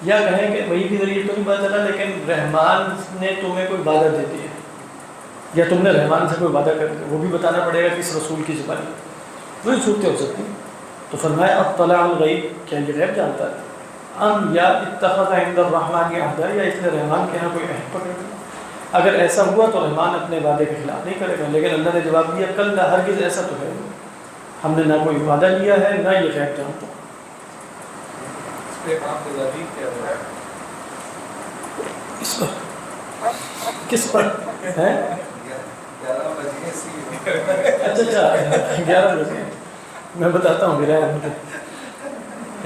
یا کہیں کہ وحی کے ذریعے تو نہیں پتہ چلا لیکن رحمان نے تمہیں کوئی وعدہ دے دیا ہے، یا تم نے رحمان سے کوئی وعدہ کر دیا، وہ بھی بتانا پڑے گا کس رسول کی زبان میں، دو ہی صورتیں ہو سکتی ہیں۔ تو فرمایا اطلاع الغیب، کیا یہ غیب جانتا ہے؟ ام یا اتخذ عند الرحمن عہدا، یا اس نے رحمان کے ہاں کوئی عہد پکڑ لیا، اگر ایسا ہوا تو رحمان اپنے وعدے کے خلاف نہیں کرے گا، لیکن اللہ نے جواب دیا کلا، ہرگز ایسا تو ہے، ہم نے نہ کوئی وعدہ لیا ہے نہ یہ غیب جانتا۔ اس پر کس پر ہے؟ اچھا 11 بجے میں بتاتا ہوں میرا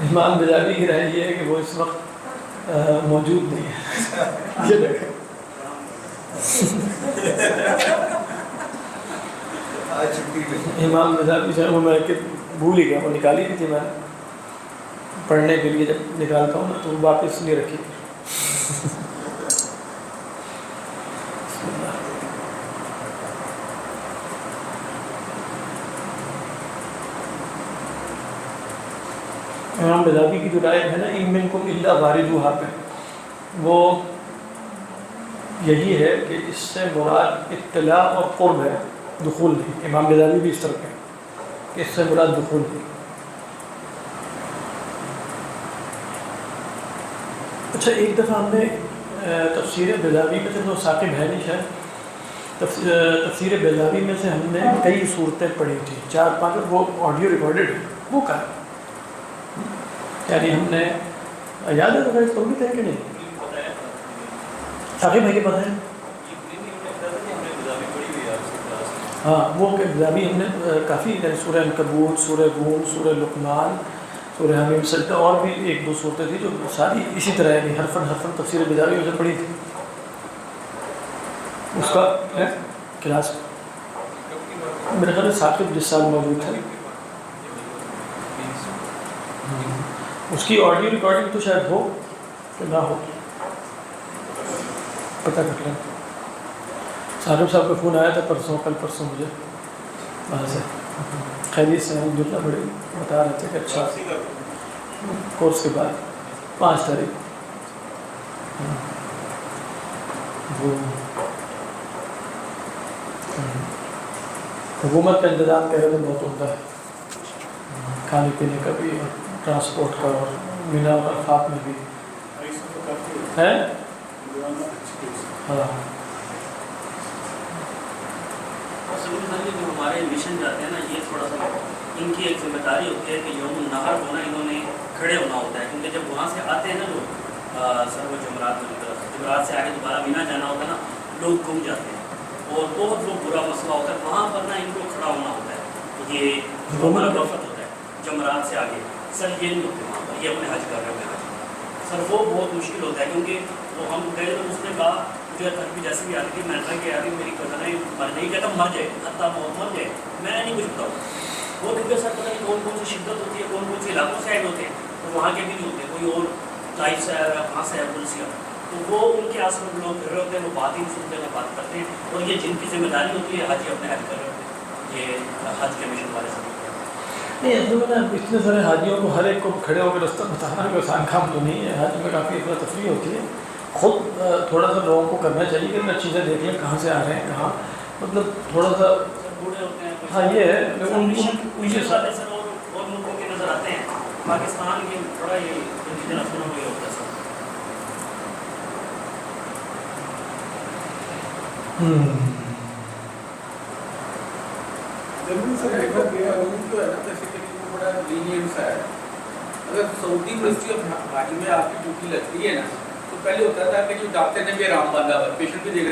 امام بجاوی کی رائے یہ ہے کہ وہ اس وقت موجود نہیں ہے، یہ دیکھیں امام بجاوی جو ہے وہ میں بھول ہی گیا، وہ نکالی بھی تھی میں پڑھنے کے لیے، جب نکالتا ہوں نا تو وہ واپس نہیں رکھی۔ امام بذابی کی جو رائے ہے نا ان منکم الا واردھا پہ، وہ یہی ہے کہ اس سے مراد اطلاع اور قرب ہے، دخول نہیں۔ امام بذابی بھی اس طرح ہے کہ اس سے مراد دخول نہیں۔ اچھا ایک دفعہ ہم نے تفسیر بذابی میں سے جو ثاقب ہے نہیں شاید، تفسیر بیضاوی میں سے ہم نے کئی صورتیں پڑھی تھیں، 4-5، وہ آڈیو ریکارڈڈ ہے، وہ کا یعنی ہم نے یاد ہے تو بھی تھے کہ نہیں؟ ثاقب بھائی کے پتہ ہے؟ ہاں وہ بیضاوی ہم نے کافی، یعنی سورہ عنکبوت، سورہ روم، سورہ لقمان، سورہ حمیم سجدہ، اور بھی 1-2 صورتیں تھیں جو ساری اسی طرح یعنی حرفاً تفسیر بیضاوی سے پڑھی تھی. اس کا کلاس میرے خیال میں ثاقب جس سال موجود ہے، اس کی آڈیو ریکارڈنگ تو شاید ہو کہ نہ ہو، پتہ کر لیں. ثاقب صاحب کا فون آیا تھا کل پرسوں مجھے وہاں سے، خیریت سے الحمدللہ، بڑے بتا رہے تھے کہ اچھا کورس کے بعد 5 تاریخ وہ حکومت کا انتظام کہہ رہے تھے بہت عمدہ ہے، کھانے پینے کا بھی اور ٹرانسپورٹ کا، اور مینا اور عرفات میں بھی ہے. ہاں جو ہمارے مشن جاتے ہیں نا، یہ تھوڑا سا ان کی ایک ذمہ داری ہوتی ہے کہ یوم النہر کو نا انہوں نے کھڑے ہونا ہوتا ہے، کیونکہ جب وہاں سے آتے ہیں نا لوگ، سر وہ جمعرات سے آگے دوبارہ مینا جانا ہوتا ہے نا، لوگ گم جاتے ہیں اور بہت لوگ برا مسئلہ ہوتا ہے، وہاں پر نا ان کو کھڑا ہونا ہوتا ہے. یہ ہمارا وفد ہوتا ہے جمعرات سے آگے، سر یہ نہیں ہوتے وہاں پر، یہ اپنے حج کر رہے ہوتے ہیں سر. وہ بہت مشکل ہوتا ہے کیونکہ وہ ہم گئے تو اس نے کہا مجھے تھک بھی جیسے بھی آتی تھی، میں نے کہا کہ یار میری کزن ہے مر نہیں کہتا مر جائے، حتیٰ وہ مر جائے، میں نہیں کچھ بتاؤں. وہ کیونکہ سر پتہ نہیں کون کون سی شدت ہوتی ہے، کون کون سے علاقوں سے ایڈ ہوتے ہیں، تو وہاں کے بھی نہیں ہوتے، کوئی اور لائف سے آیا کہاں سے آیا پولیسیا، تو وہ ان کے آس پاس لوگ پھر رہے ہوتے ہیں، وہ بات ہی نہیں سنتے ہیں، بات کرتے ہیں. اور یہ جن کی ذمہ داری ہوتی ہے حاجی اپنے حج کر رہے ہوتے ہیں، یہ حج کے مشن والے سب نہیں. اصل میں نا اتنے سارے حاجیوں کو ہر ایک کو کھڑے ہو کے رستہ بتانا کوئی آسان کام تو نہیں ہے. حج میں کافی افرا تفریح ہوتی ہے، خود تھوڑا سا لوگوں کو کرنا چاہیے کہ اپنا چیزیں دیکھ لیں کہاں سے آ رہے ہیں، کہاں مطلب تھوڑا سا. بوڑھے ہوتے ہیں. ہاں یہ ہے سر اور ملکوں کے نظر آتے ہیں، پاکستان کی تھوڑا یہ نسلوں میں ہوتا ہے سر. اگر سعودی منسٹری آف حج میں آپ کی ڈیوٹی لگتی ہے نا، تو پہلے ہوتا تھا کہ جو ڈاکٹر نے بھی آرام باندھا ہوا، پیشنٹ بھی دیکھ